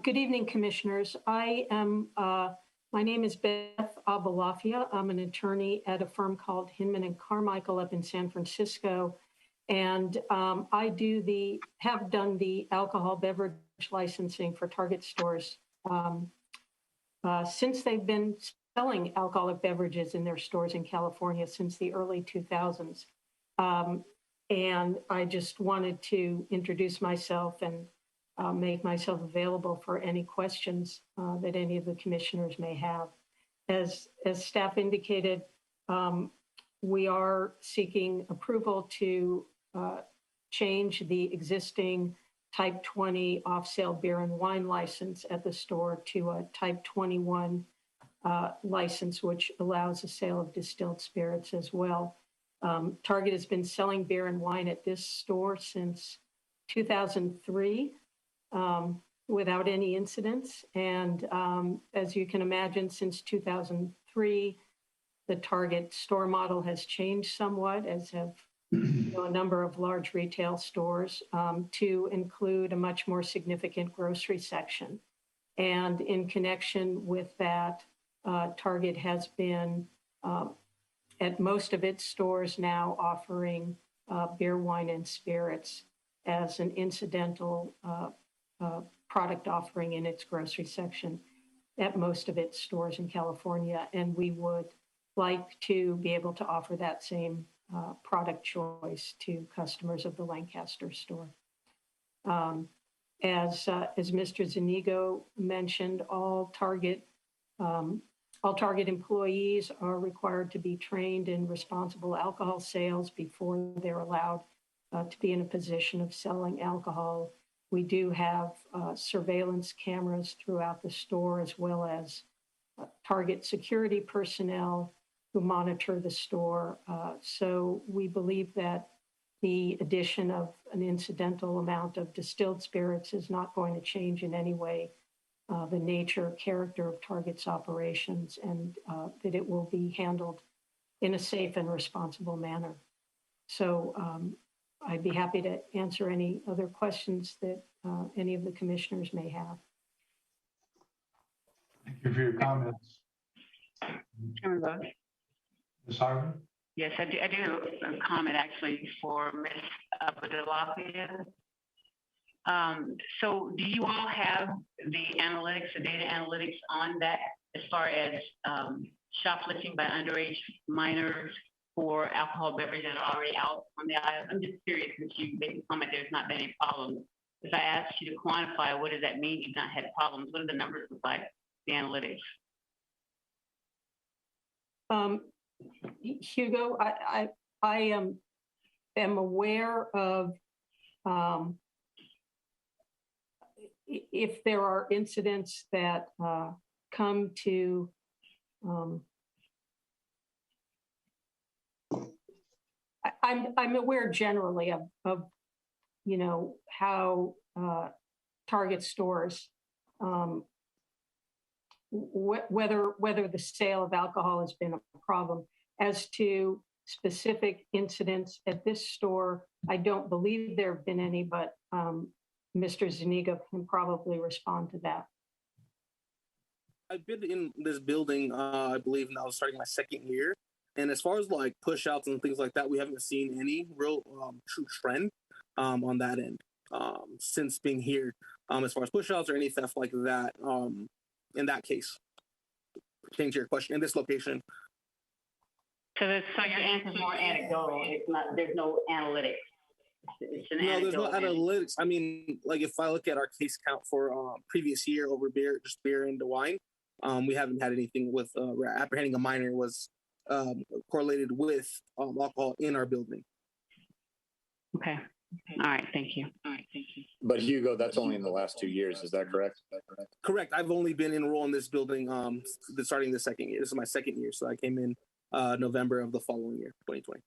Good evening, commissioners. My name is Beth Abulafia. I'm an attorney at a firm called Hinman and Carmichael up in San Francisco. And I have done the alcohol beverage licensing for Target stores since they've been selling alcoholic beverages in their stores in California since the early 2000s. And I just wanted to introduce myself and make myself available for any questions that any of the commissioners may have. As staff indicated, we are seeking approval to change the existing Type 20 off-sale beer and wine license at the store to a Type 21 license, which allows the sale of distilled spirits as well. Target has been selling beer and wine at this store since 2003 without any incidents. And as you can imagine, since 2003, the Target store model has changed somewhat, as have a number of large retail stores, to include a much more significant grocery section. And in connection with that, Target has been at most of its stores now offering beer, wine, and spirits as an incidental product offering in its grocery section at most of its stores in California. And we would like to be able to offer that same product choice to customers of the Lancaster store. As Mr. Zuniga mentioned, all Target employees are required to be trained in responsible alcohol sales before they're allowed to be in a position of selling alcohol. We do have surveillance cameras throughout the store, as well as Target security personnel who monitor the store. So we believe that the addition of an incidental amount of distilled spirits is not going to change in any way the nature, character of Target's operations, and that it will be handled in a safe and responsible manner. So I'd be happy to answer any other questions that any of the commissioners may have. Thank you for your comments. Chairman Vogt? Ms. Harvey? Yes, I do a comment actually for Ms. Abulafia. So do you all have the analytics, the data analytics on that as far as shoplifting by underage minors for alcohol beverages that are already out on the aisle? I'm just curious, since you made the comment there's not been any problems. If I asked you to quantify, what does that mean you've not had problems? What do the numbers look like, the analytics? Hugo, I am aware of if there are incidents that come to I'm aware generally of you know how Target stores whether the sale of alcohol has been a problem. As to specific incidents at this store, I don't believe there have been any, but Mr. Zuniga can probably respond to that. I've been in this building, I believe now starting my second year. And as far as like push outs and things like that, we haven't seen any real true trend on that end since being here. As far as push outs or any theft like that, in that case. Pertaining to your question, in this location. So your answer is more anecdotal. It's not. There's no analytics. It's an No, there's no anecdotal analytics. I mean, like if I look at our case count for previous year over beer, just beer and the wine, we haven't had anything with apprehending a minor was correlated with alcohol in our building. Okay. All right. Thank you. But Hugo, that's only in the last 2 years. Is that correct? Correct. I've only been enrolled in this building starting the second year. This is my second year, so I came in November of the following year, 2020.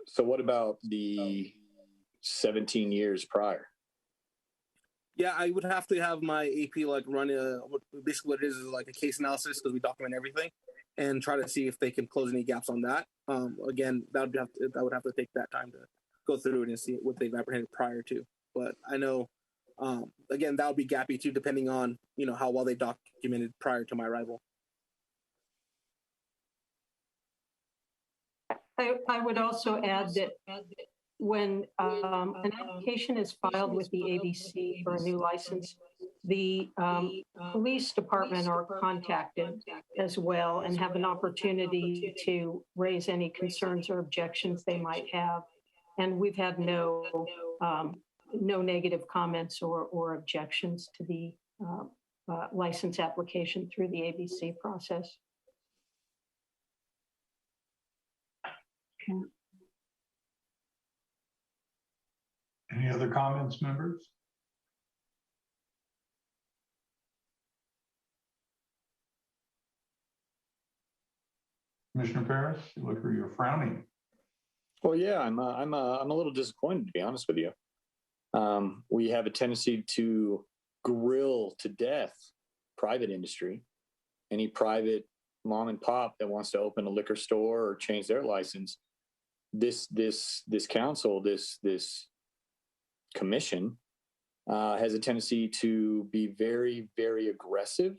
So what about the 17 years prior? Yeah, I would have to have my AP like run basically what it is like a case analysis because we document everything and try to see if they can close any gaps on that. Again, I would have to take that time to go through it and see what they've apprehended prior to. But I know, again, that would be gappy too, depending on how well they documented prior to my arrival. I would also add that when an application is filed with the ABC for a new license, the police department are contacted as well and have an opportunity to raise any concerns or objections they might have. And we've had no negative comments or objections to the license application through the ABC process. Okay. Any other comments, members? Commissioner Paris, you're frowning. Well, yeah, I'm a little disappointed, to be honest with you. We have a tendency to grill to death private industry. Any private mom and pop that wants to open a liquor store or change their license, this council, this commission has a tendency to be very, very aggressive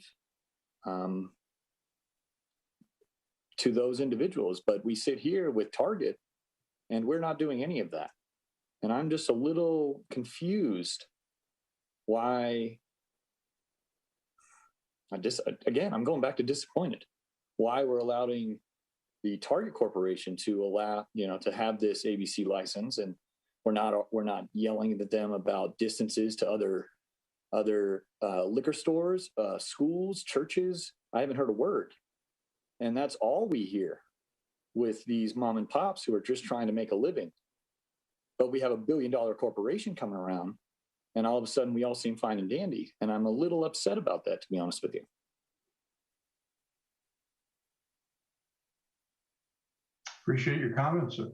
to those individuals. But we sit here with Target and we're not doing any of that. And I'm just a little confused why, I'm going back to disappointed, why we're allowing the Target Corporation to have this ABC license, and we're not yelling at them about distances to other liquor stores, schools, churches. I haven't heard a word. And that's all we hear with these mom and pops who are just trying to make a living. But we have a $1 billion corporation coming around, and all of a sudden we all seem fine and dandy. And I'm a little upset about that, to be honest with you. Appreciate your comments, sir.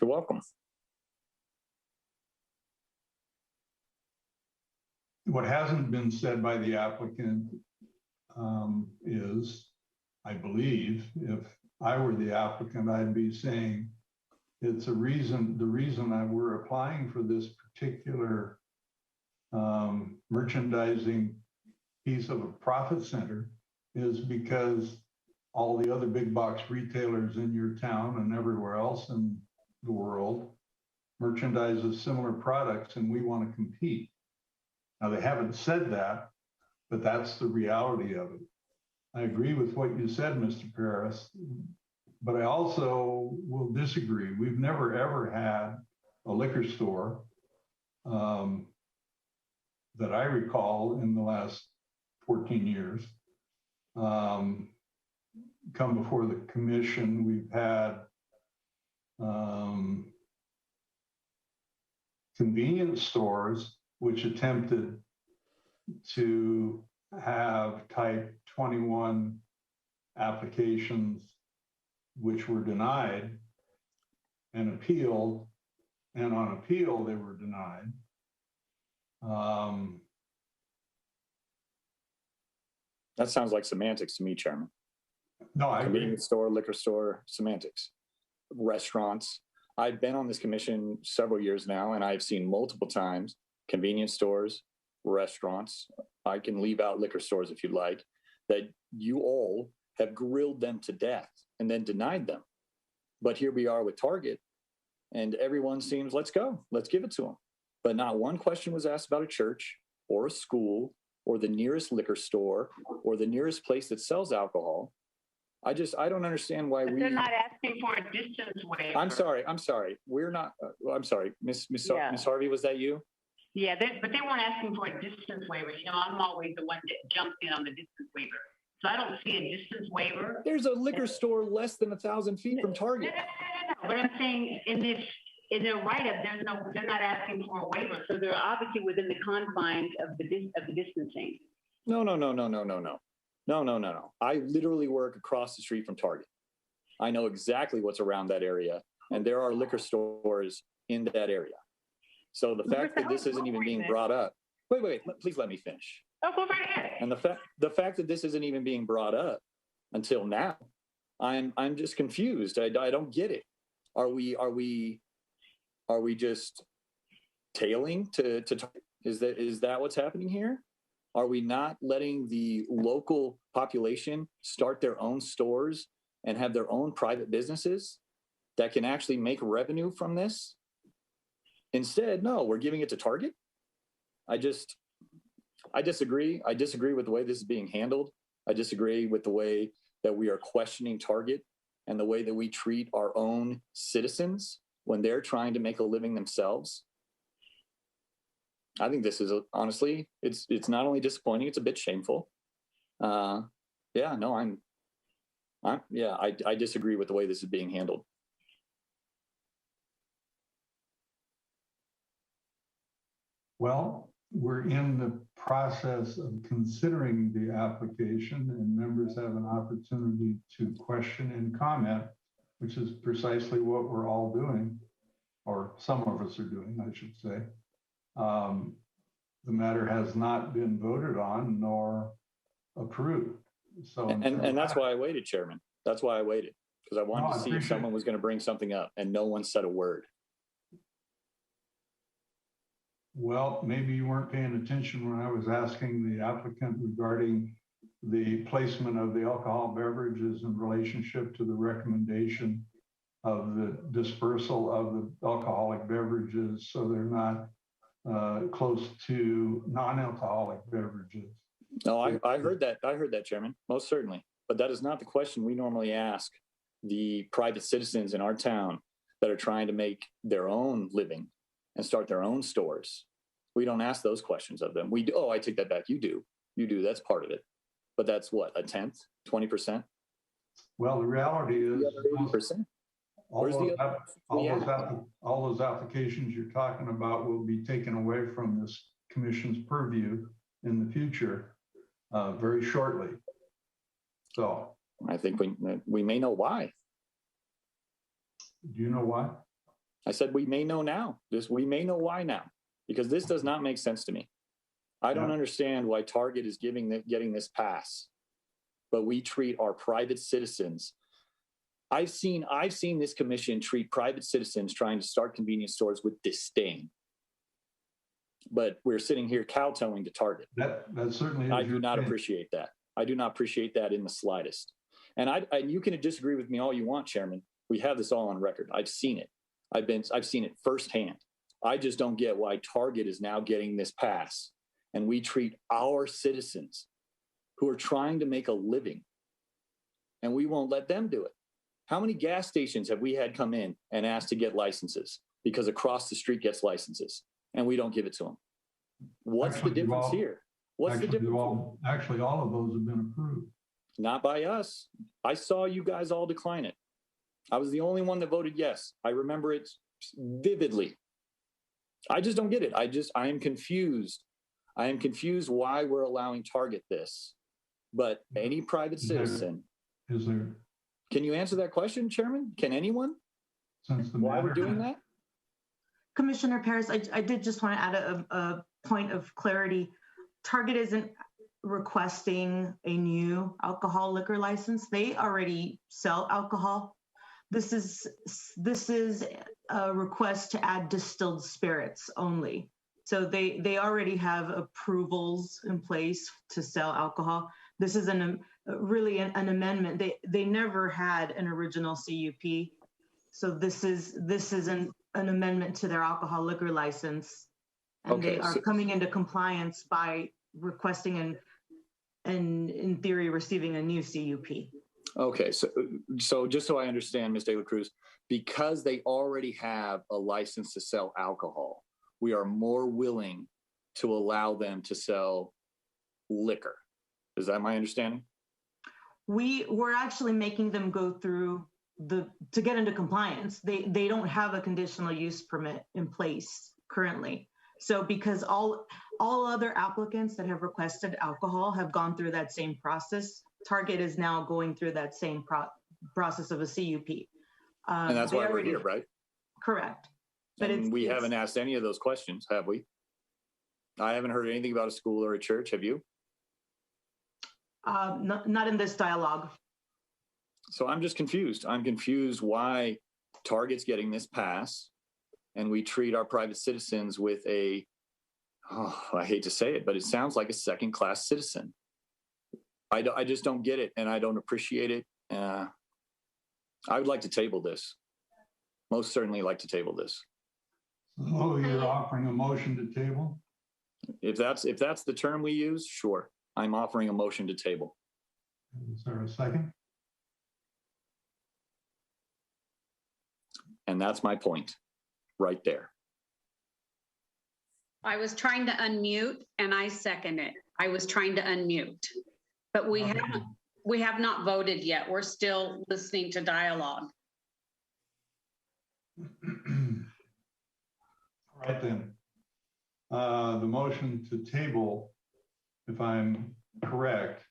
You're welcome. What hasn't been said by the applicant is, I believe, if I were the applicant, I'd be saying the reason that we're applying for this particular merchandising piece of a profit center is because all the other big box retailers in your town and everywhere else in the world merchandises similar products, and we want to compete. Now, they haven't said that, but that's the reality of it. I agree with what you said, Mr. Paris, but I also will disagree. We've never, ever had a liquor store that I recall in the last 14 years come before the commission. We've had convenience stores which attempted to have type 21 applications which were denied and appealed, and on appeal they were denied. That sounds like semantics to me, Chairman. No, I agree. Convenience store, liquor store, semantics. Restaurants. I've been on this commission several years now, and I've seen multiple times convenience stores, restaurants. I can leave out liquor stores if you'd like, that you all have grilled them to death and then denied them. But here we are with Target, and everyone seems, let's go, let's give it to them. But not one question was asked about a church or a school or the nearest liquor store or the nearest place that sells alcohol. I don't understand why They're not asking for a distance waiver. I'm sorry. We're not, I'm sorry. Miss Harvey, was that you? Yeah, but they weren't asking for a distance waiver. You know, I'm always the one that jumps in on the distance waiver. So I don't see a distance waiver. There's a liquor store less than 1,000 feet from Target. No. But I'm saying in their write-up, they're not asking for a waiver. So they're obviously within the confines of the distancing. No. I literally work across the street from Target. I know exactly what's around that area, and there are liquor stores in that area. So the fact that this isn't even being brought up, wait, please let me finish. Oh, go right ahead. And the fact that this isn't even being brought up until now, I'm just confused. I don't get it. Are we just tailing to is that what's happening here? Are we not letting the local population start their own stores and have their own private businesses that can actually make revenue from this? Instead, no, we're giving it to Target. I disagree. I disagree with the way this is being handled. I disagree with the way that we are questioning Target and the way that we treat our own citizens when they're trying to make a living themselves. I think this is honestly, it's not only disappointing, it's a bit shameful. I disagree with the way this is being handled. Well, we're in the process of considering the application, and members have an opportunity to question and comment, which is precisely what we're all doing, or some of us are doing, I should say. The matter has not been voted on nor approved. So, and that's why I waited, Chairman. That's why I waited, because I wanted to see if someone was going to bring something up, and no one said a word. Well, maybe you weren't paying attention when I was asking the applicant regarding the placement of the alcohol beverages in relationship to the recommendation of the dispersal of the alcoholic beverages, so they're not close to non-alcoholic beverages. No, I heard that. I heard that, Chairman, most certainly. But that is not the question we normally ask the private citizens in our town that are trying to make their own living and start their own stores. We don't ask those questions of them. We do. Oh, I take that back. You do. That's part of it. But that's what, a 10th, 20%? Well, the reality is 80%. all those applications you're talking about will be taken away from this commission's purview in the future very shortly. So I think we may know why. Do you know why? I said we may know now. We may know why now, because this does not make sense to me. I don't understand why Target is getting this pass, but we treat our private citizens. I've seen this commission treat private citizens trying to start convenience stores with disdain. But we're sitting here kowtowing to Target. That certainly is. I do not appreciate that. I do not appreciate that in the slightest. And you can disagree with me all you want, Chairman. We have this all on record. I've seen it. I've seen it firsthand. I just don't get why Target is now getting this pass, and we treat our citizens who are trying to make a living, and we won't let them do it. How many gas stations have we had come in and asked to get licenses because across the street gets licenses, and we don't give it to them? What's the difference here? What's the difference? Actually, all of those have been approved. Not by us. I saw you guys all decline it. I was the only one that voted yes. I remember it vividly. I just don't get it. I am confused. I am confused why we're allowing Target this. But any private citizen. Is there? Can you answer that question, Chairman? Can anyone? Why we're doing that? Commissioner Paris, I did just want to add a point of clarity. Target isn't requesting a new alcohol liquor license. They already sell alcohol. This is a request to add distilled spirits only. So they already have approvals in place to sell alcohol. This is really an amendment. They never had an original CUP. So this is an amendment to their alcohol liquor license. And they are coming into compliance by requesting and in theory receiving a new CUP. Okay, so just so I understand, Ms. De La Cruz, because they already have a license to sell alcohol, we are more willing to allow them to sell liquor. Is that my understanding? We're actually making them go through to get into compliance. They don't have a conditional use permit in place currently. So because all other applicants that have requested alcohol have gone through that same process, Target is now going through that same process of a CUP. And that's why we're here, right? Correct. But and we haven't asked any of those questions, have we? I haven't heard anything about a school or a church. Have you? Not in this dialogue. So I'm just confused. I'm confused why Target's getting this pass and we treat our private citizens with I hate to say it, but it sounds like a second-class citizen. I just don't get it, and I don't appreciate it. I would like to table this. Most certainly like to table this. Oh, you're offering a motion to table? If that's the term we use, sure. I'm offering a motion to table. Is there a second? And that's my point right there. I was trying to unmute and I second it. I was trying to unmute, but we have not voted yet. We're still listening to dialogue. All right then. The motion to table, if I'm correct,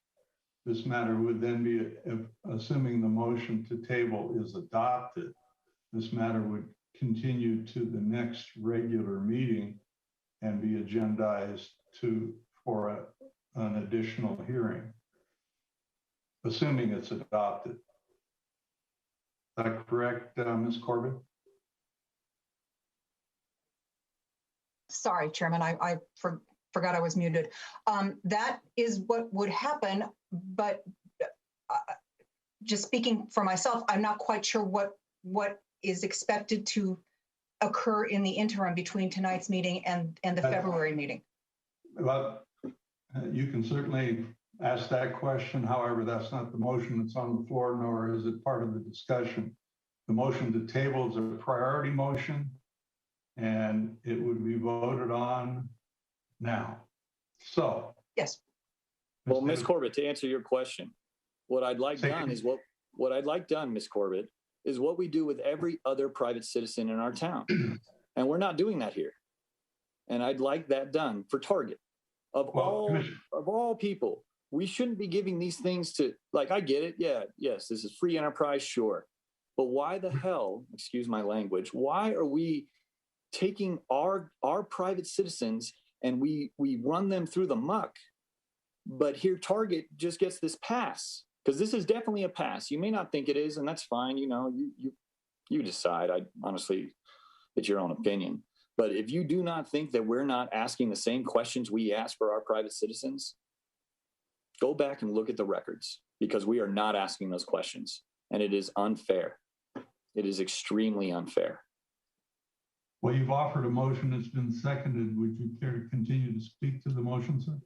this matter would then be, assuming the motion to table is adopted, this matter would continue to the next regular meeting and be agendized for an additional hearing, assuming it's adopted. Is that correct, Ms. Corbett? Sorry, Chairman, I forgot I was muted. That is what would happen, but just speaking for myself, I'm not quite sure what is expected to occur in the interim between tonight's meeting and the February meeting. Well, you can certainly ask that question. However, that's not the motion that's on the floor, nor is it part of the discussion. The motion to table is a priority motion, and it would be voted on now. So, yes. Well, Ms. Corbett, to answer your question, what I'd like done is what I'd like done, Ms. Corbett, is what we do with every other private citizen in our town. And we're not doing that here. And I'd like that done for Target. Of all people, we shouldn't be giving these things to, like, I get it. Yeah, yes, this is free enterprise, sure. But why the hell, excuse my language, why are we taking our private citizens and we run them through the muck? But here Target just gets this pass, because this is definitely a pass. You may not think it is, and that's fine. You know, you decide. I honestly, it's your own opinion. But if you do not think that we're not asking the same questions we ask for our private citizens, go back and look at the records, because we are not asking those questions. And it is unfair. It is extremely unfair. Well, you've offered a motion that's been seconded. Would you care to continue to speak to the motion, sir?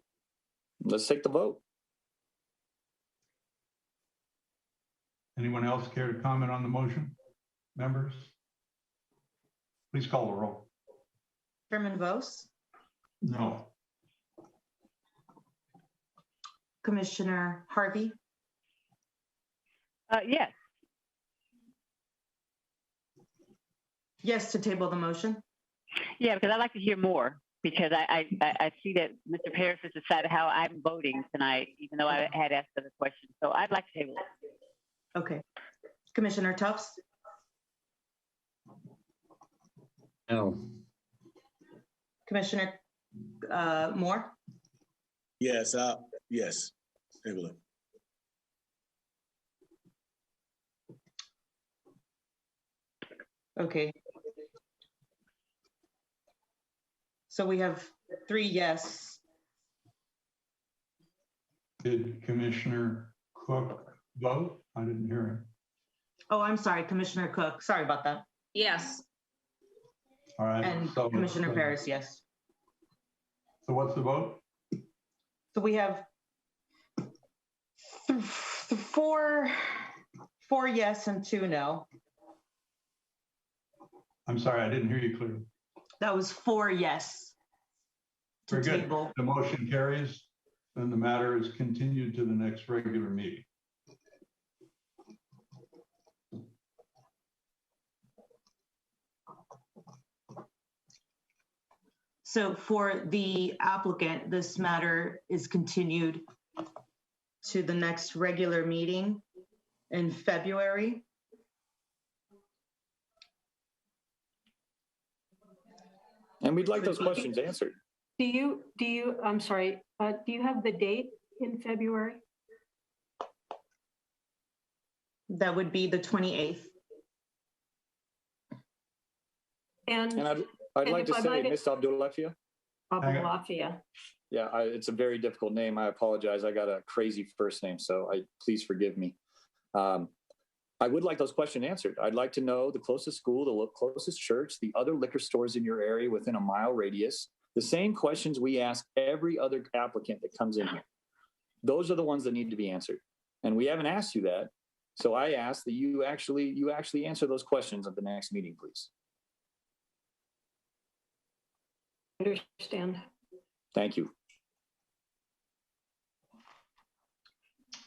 Let's take the vote. Anyone else care to comment on the motion? Members? Please call the roll. Chairman Vos? No. Commissioner Harvey? Yes. Yes to table the motion? Yeah, because I'd like to hear more, because I see that Mr. Paris has decided how I'm voting tonight, even though I had asked other questions. So I'd like to table it. Okay. Commissioner Tufts? No. Commissioner Moore? Yes, yes. Table it. Okay. So we have 3 yes. Did Commissioner Cook vote? I didn't hear him. Oh, I'm sorry, Commissioner Cook. Sorry about that. Yes. All right. And so, Commissioner Paris, yes. So what's the vote? So we have four yes and 2 no. I'm sorry, I didn't hear you clearly. That was 4 yes. Very good. The motion carries, and the matter is continued to the next regular meeting. So for the applicant, this matter is continued to the next regular meeting in February. And we'd like those questions answered. I'm sorry, do you have the date in February? That would be the 28th. And I'd like to say, Ms. Abdulafia. Abdulafia. Yeah, it's a very difficult name. I apologize. I got a crazy first name, so please forgive me. I would like those questions answered. I'd like to know the closest school, the closest church, the other liquor stores in your area within a mile radius. The same questions we ask every other applicant that comes in here. Those are the ones that need to be answered. And we haven't asked you that. So I ask that you actually answer those questions at the next meeting, please. Understand. Thank you.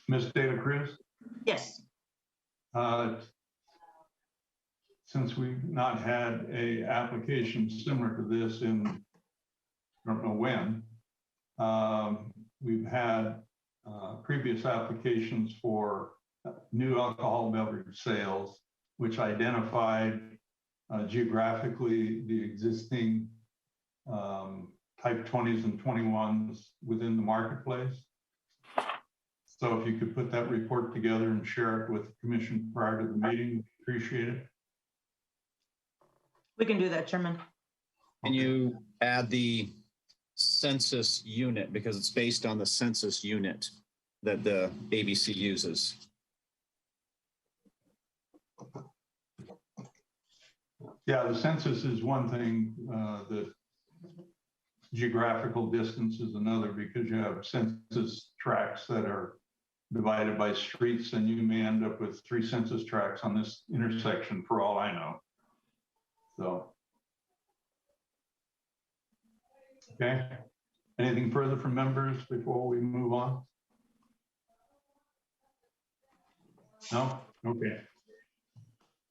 Ms. De La Cruz? Yes. Since we've not had a application similar to this in, I don't know when, we've had previous applications for new alcohol beverage sales, which identified geographically the existing type 20s and 21s within the marketplace. So if you could put that report together and share it with the commission prior to the meeting, appreciate it. We can do that, Chairman. Can you add the census unit, because it's based on the census unit that the ABC uses? Yeah, the census is one thing. The geographical distance is another, because you have census tracts that are divided by streets, and you may end up with 3 census tracts on this intersection for all I know. So, okay. Anything further from members before we move on? No? Okay.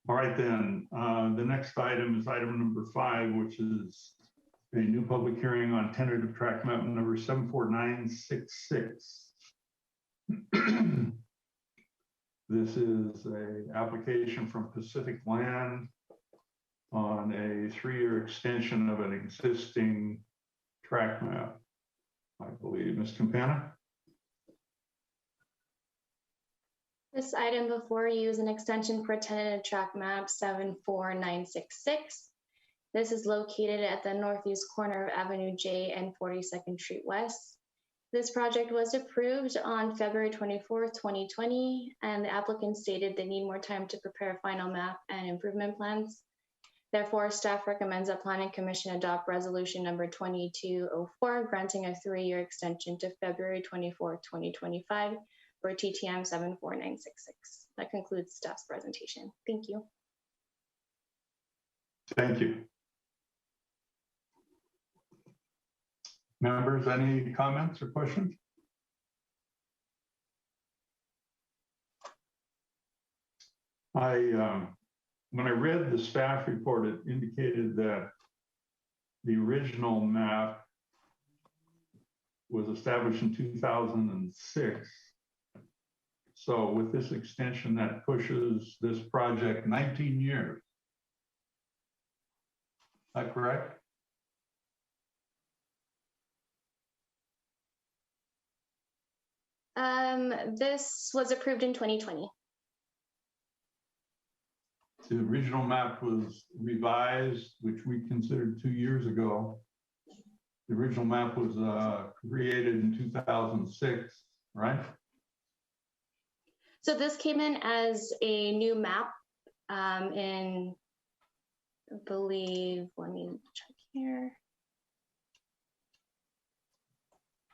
All right, then. The next item is item number 5, which is a new public hearing on tentative tract map number 74966. This is an application from Pacific Land on a 3-year extension of an existing tract map, I believe. Ms. Campana? This item before you is an extension for tentative tract map 74966. This is located at the northeast corner of Avenue J and 42nd Street West. This project was approved on February 24th, 2020, and the applicant stated they need more time to prepare a final map and improvement plans. Therefore, staff recommends that Planning Commission adopt resolution number 2204, granting a 3-year extension to February 24th, 2025 for TTM 74966. That concludes staff's presentation. Thank you. Thank you. Members, any comments or questions? When I read the staff report, it indicated that the original map was established in 2006. So with this extension, that pushes this project 19 years. Is that correct? This was approved in 2020. The original map was revised, which we considered 2 years ago. The original map was created in 2006, right? So this came in as a new map in, I believe, let me check here.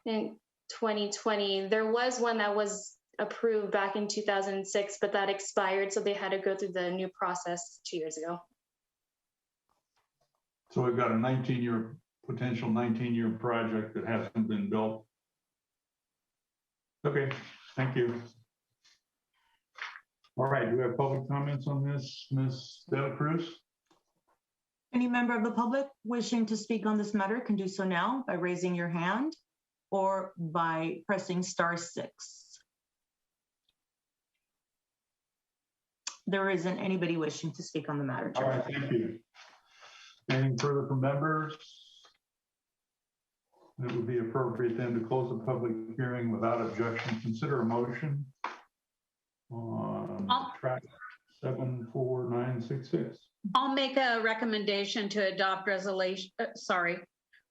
In 2020. There was one that was approved back in 2006, but that expired, so they had to go through the new process 2 years ago. So we've got a potential 19-year project that hasn't been built. Okay, thank you. All right, do we have public comments on this, Ms. Dela Cruz? Any member of the public wishing to speak on this matter can do so now by raising your hand or by pressing *6. There isn't anybody wishing to speak on the matter. All right, thank you. Anything further from members? It would be appropriate then to close the public hearing without objection. Consider a motion on track 74966. I'll make a recommendation to adopt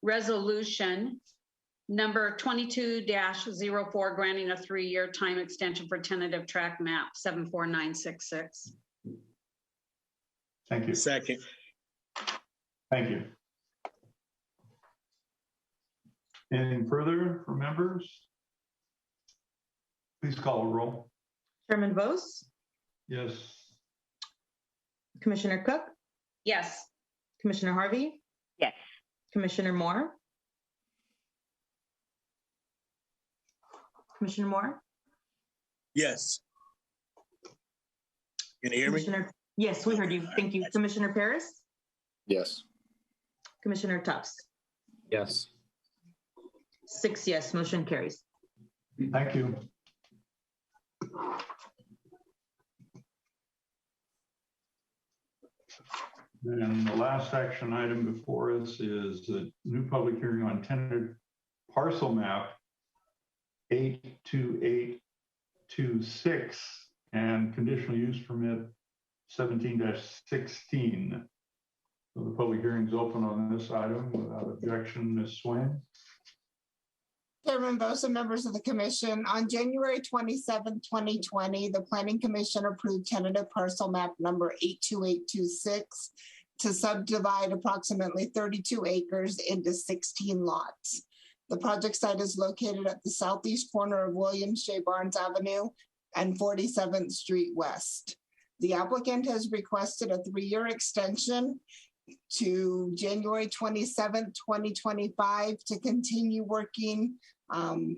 resolution number 22-04, granting a 3-year time extension for tentative track map 74966. Thank you. Second. Thank you. Anything further from members? Please call a roll. Chairman Vos, Yes. Commissioner Cook, Yes. Commissioner Harvey, Yes. Commissioner Moore, Commissioner Moore, Yes. Can you hear me? Yes, we heard you. Thank you. Commissioner Paris, Yes. Commissioner Tufts. Yes. 6 yes, motion carries. Thank you. And the last action item before us is the new public hearing on tentative parcel map 82826 and conditional use permit 17-16. So the public hearing is open on this item without objection. Ms. Swain. Chairman Vos and members of the commission, on January 27, 2020, the Planning Commission approved tentative parcel map number 82826 to subdivide approximately 32 acres into 16 lots. The project site is located at the southeast corner of Williams J. Barnes Avenue and 47th Street West. The applicant has requested a 3-year extension to January 27, 2025 to continue working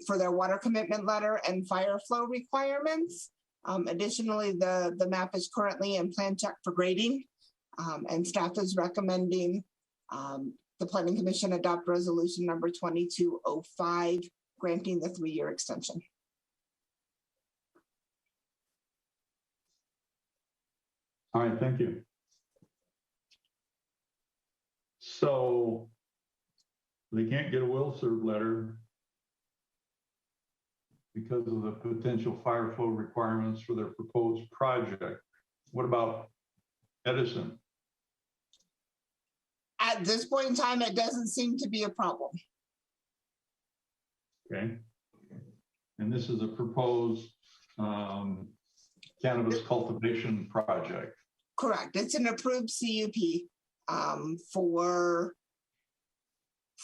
for their water commitment letter and fire flow requirements. Additionally, the map is currently in plan check for grading, and staff is recommending the Planning Commission adopt resolution number 2205, granting the 3-year extension. All right, thank you. So they can't get a will serve letter because of the potential fire flow requirements for their proposed project. What about Edison? At this point in time, it doesn't seem to be a problem. Okay. And this is a proposed cannabis cultivation project. Correct. It's an approved CUP for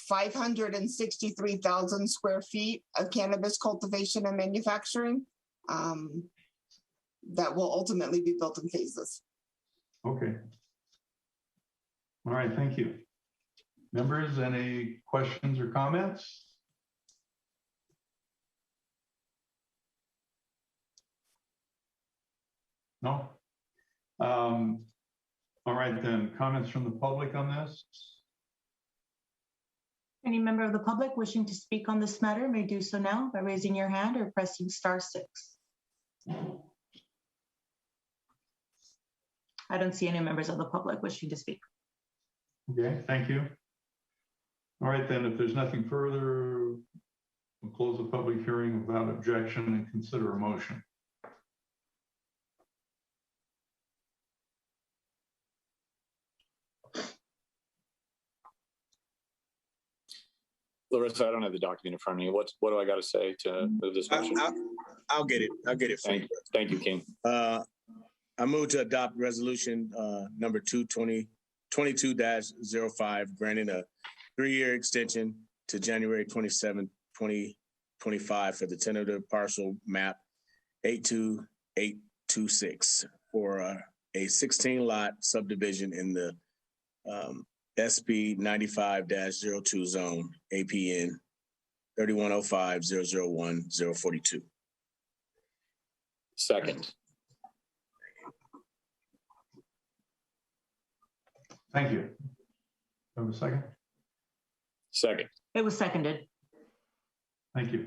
563,000 square feet of cannabis cultivation and manufacturing that will ultimately be built in phases. Okay. All right, thank you. Members, any questions or comments? No? All right then, comments from the public on this? Any member of the public wishing to speak on this matter may do so now by raising your hand or pressing *6. I don't see any members of the public wishing to speak. Okay, thank you. All right then, if there's nothing further, we'll close the public hearing without objection and consider a motion. Larissa, I don't have the document in front of me. What do I got to say to move this motion? I'll get it. I'll get it. Thank you, King. I move to adopt resolution number 22-05, granting a 3-year extension to January 27, 2025 25 for the tentative parcel map 82826 for a 16 lot subdivision in the SP 95-02 zone, APN 3105-001-042. Second. Thank you. Have a second? Second. It was seconded. Thank you.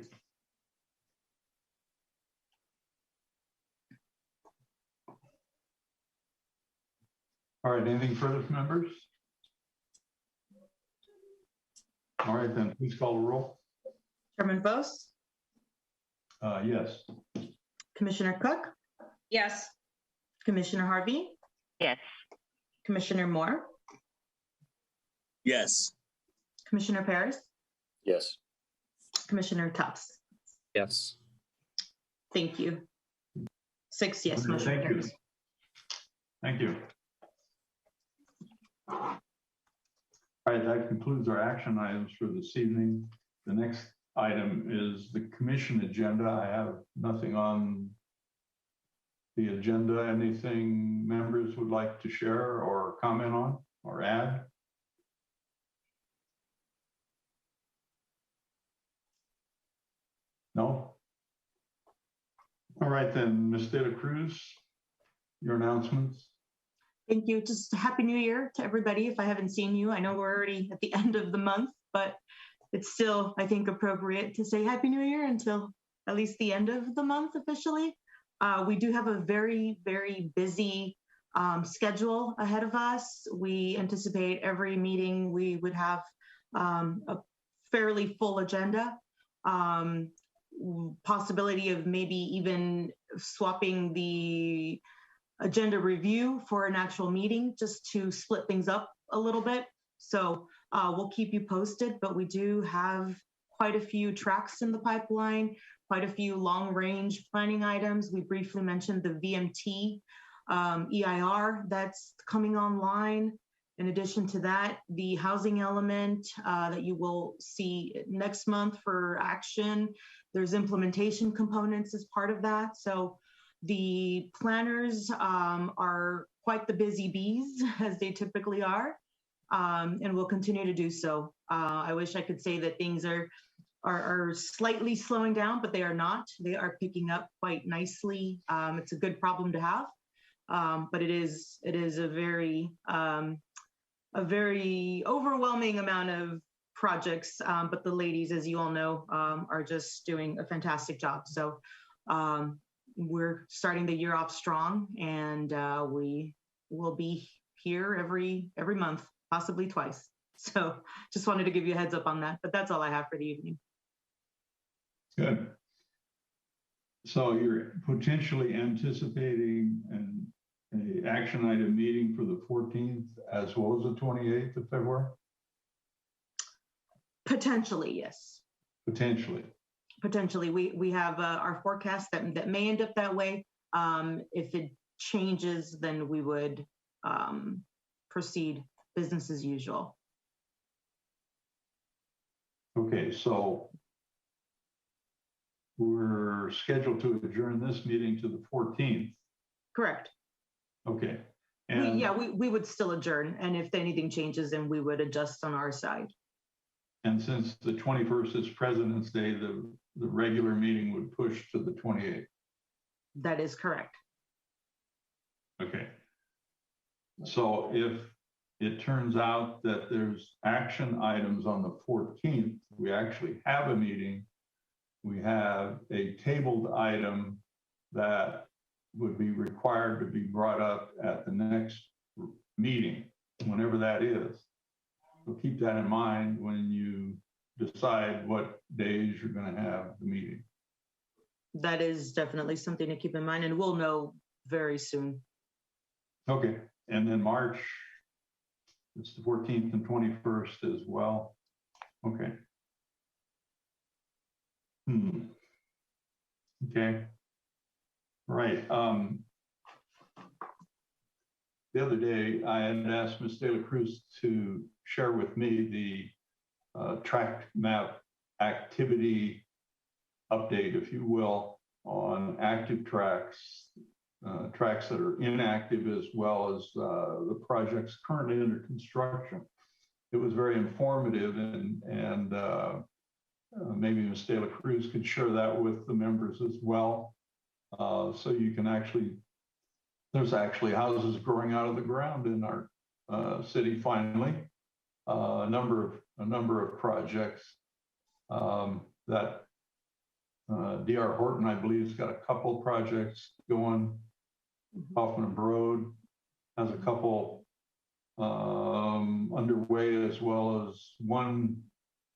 All right, anything further from members? All right, then please call the roll. Chairman Bose, Yes. Commissioner Cook, Yes. Commissioner Harvey, Yes. Commissioner Moore, Yes. Commissioner Paris, Yes. Commissioner Tufts. Yes. Thank you. 6 yes, Okay, motion thank you. carries. Thank you. All right, that concludes our action items for this evening. The next item is the commission agenda. I have nothing on the agenda. Anything members would like to share or comment on or add? No? All right, then, Ms. De La Cruz, your announcements. Thank you. Just Happy New Year to everybody. If I haven't seen you, I know we're already at the end of the month, but it's still, I think, appropriate to say Happy New Year until at least the end of the month officially. We do have a very, very busy schedule ahead of us. We anticipate every meeting we would have a fairly full agenda. Possibility of maybe even swapping the agenda review for an actual meeting just to split things up a little bit. So we'll keep you posted, but we do have quite a few tracks in the pipeline, quite a few long range planning items. We briefly mentioned the VMT EIR that's coming online. In addition to that, the housing element that you will see next month for action. There's implementation components as part of that. So the planners are quite the busy bees, as they typically are, and will continue to do so. I wish I could say that things are slightly slowing down, but they are not. They are picking up quite nicely. It's a good problem to have, but it is a very overwhelming amount of projects. But the ladies, as you all know, are just doing a fantastic job. So we're starting the year off strong, and we will be here every month, possibly twice. So just wanted to give you a heads up on that, but that's all I have for the evening. Good. So you're potentially anticipating an action item meeting for the 14th as well as the 28th of February? Potentially, yes. Potentially. Potentially, we have our forecast that may end up that way. If it changes, then we would proceed business as usual. Okay, so we're scheduled to adjourn this meeting to the 14th. Correct. Okay. And we would still adjourn, and if anything changes, then we would adjust on our side. And since the 21st is President's Day, the regular meeting would push to the 28th. That is correct. Okay. So if it turns out that there's action items on the 14th, we actually have a meeting. We have a tabled item that would be required to be brought up at the next meeting, whenever that is. So keep that in mind when you decide what days you're going to have the meeting. That is definitely something to keep in mind, and we'll know very soon. Okay. And then March, it's the 14th and 21st as well. Okay. Okay. Right. The other day, I had asked Ms. De La Cruz to share with me the tract map activity update, if you will, on active tracks, tracks that are inactive, as well as the projects currently under construction. It was very informative, and maybe Ms. De La Cruz could share that with the members as well. So you can actually, there's actually houses growing out of the ground in our city finally. A number of projects that D.R. Horton, I believe, has got a couple projects going. Hoffman Road has a couple underway, as well as one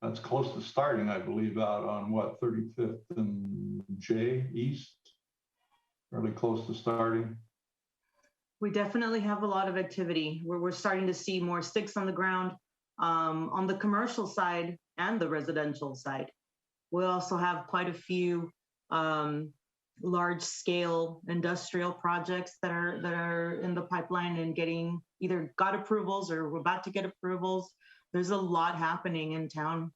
that's close to starting, I believe, out on what, 35th and J East, fairly close to starting. We definitely have a lot of activity. We're starting to see more sticks on the ground on the commercial side and the residential side. We also have quite a few large scale industrial projects that are in the pipeline and getting either got approvals or we're about to get approvals. There's a lot happening in town.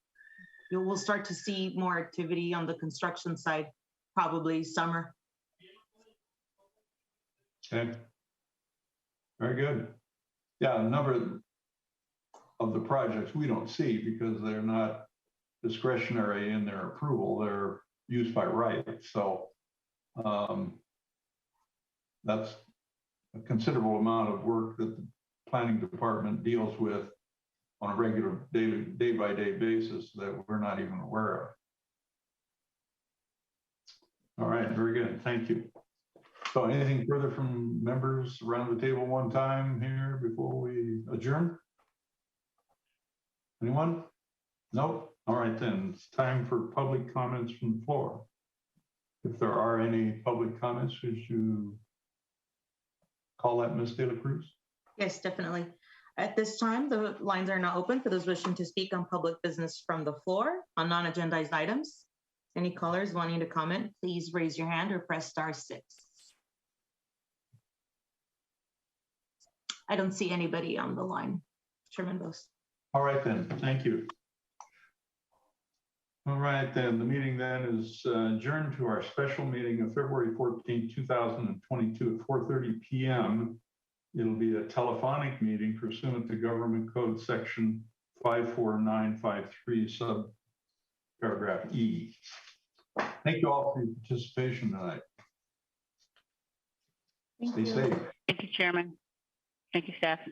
We'll start to see more activity on the construction side, probably summer. Okay. Very good. Yeah, a number of the projects we don't see because they're not discretionary in their approval. They're used by right. So that's a considerable amount of work that the planning department deals with on a regular day-by-day basis that we're not even aware of. All right, very good. Thank you. So anything further from members around the table one time here before we adjourn? Anyone? Nope. All right, then it's time for public comments from the floor. If there are any public comments, would you call that, Ms. De La Cruz? Yes, definitely. At this time, the lines are now open for those wishing to speak on public business from the floor on non-agendized items. Any callers wanting to comment, please raise your hand or press *6. I don't see anybody on the line. Chairman Bose. All right, then. Thank you. All right, then. The meeting then is adjourned to our special meeting of February 14, 2022 at 4:30 p.m. It'll be a telephonic meeting pursuant to Government Code Section 54953, subparagraph E. Thank you all for your participation tonight. Stay safe. Thank you, Chairman. Thank you, staff.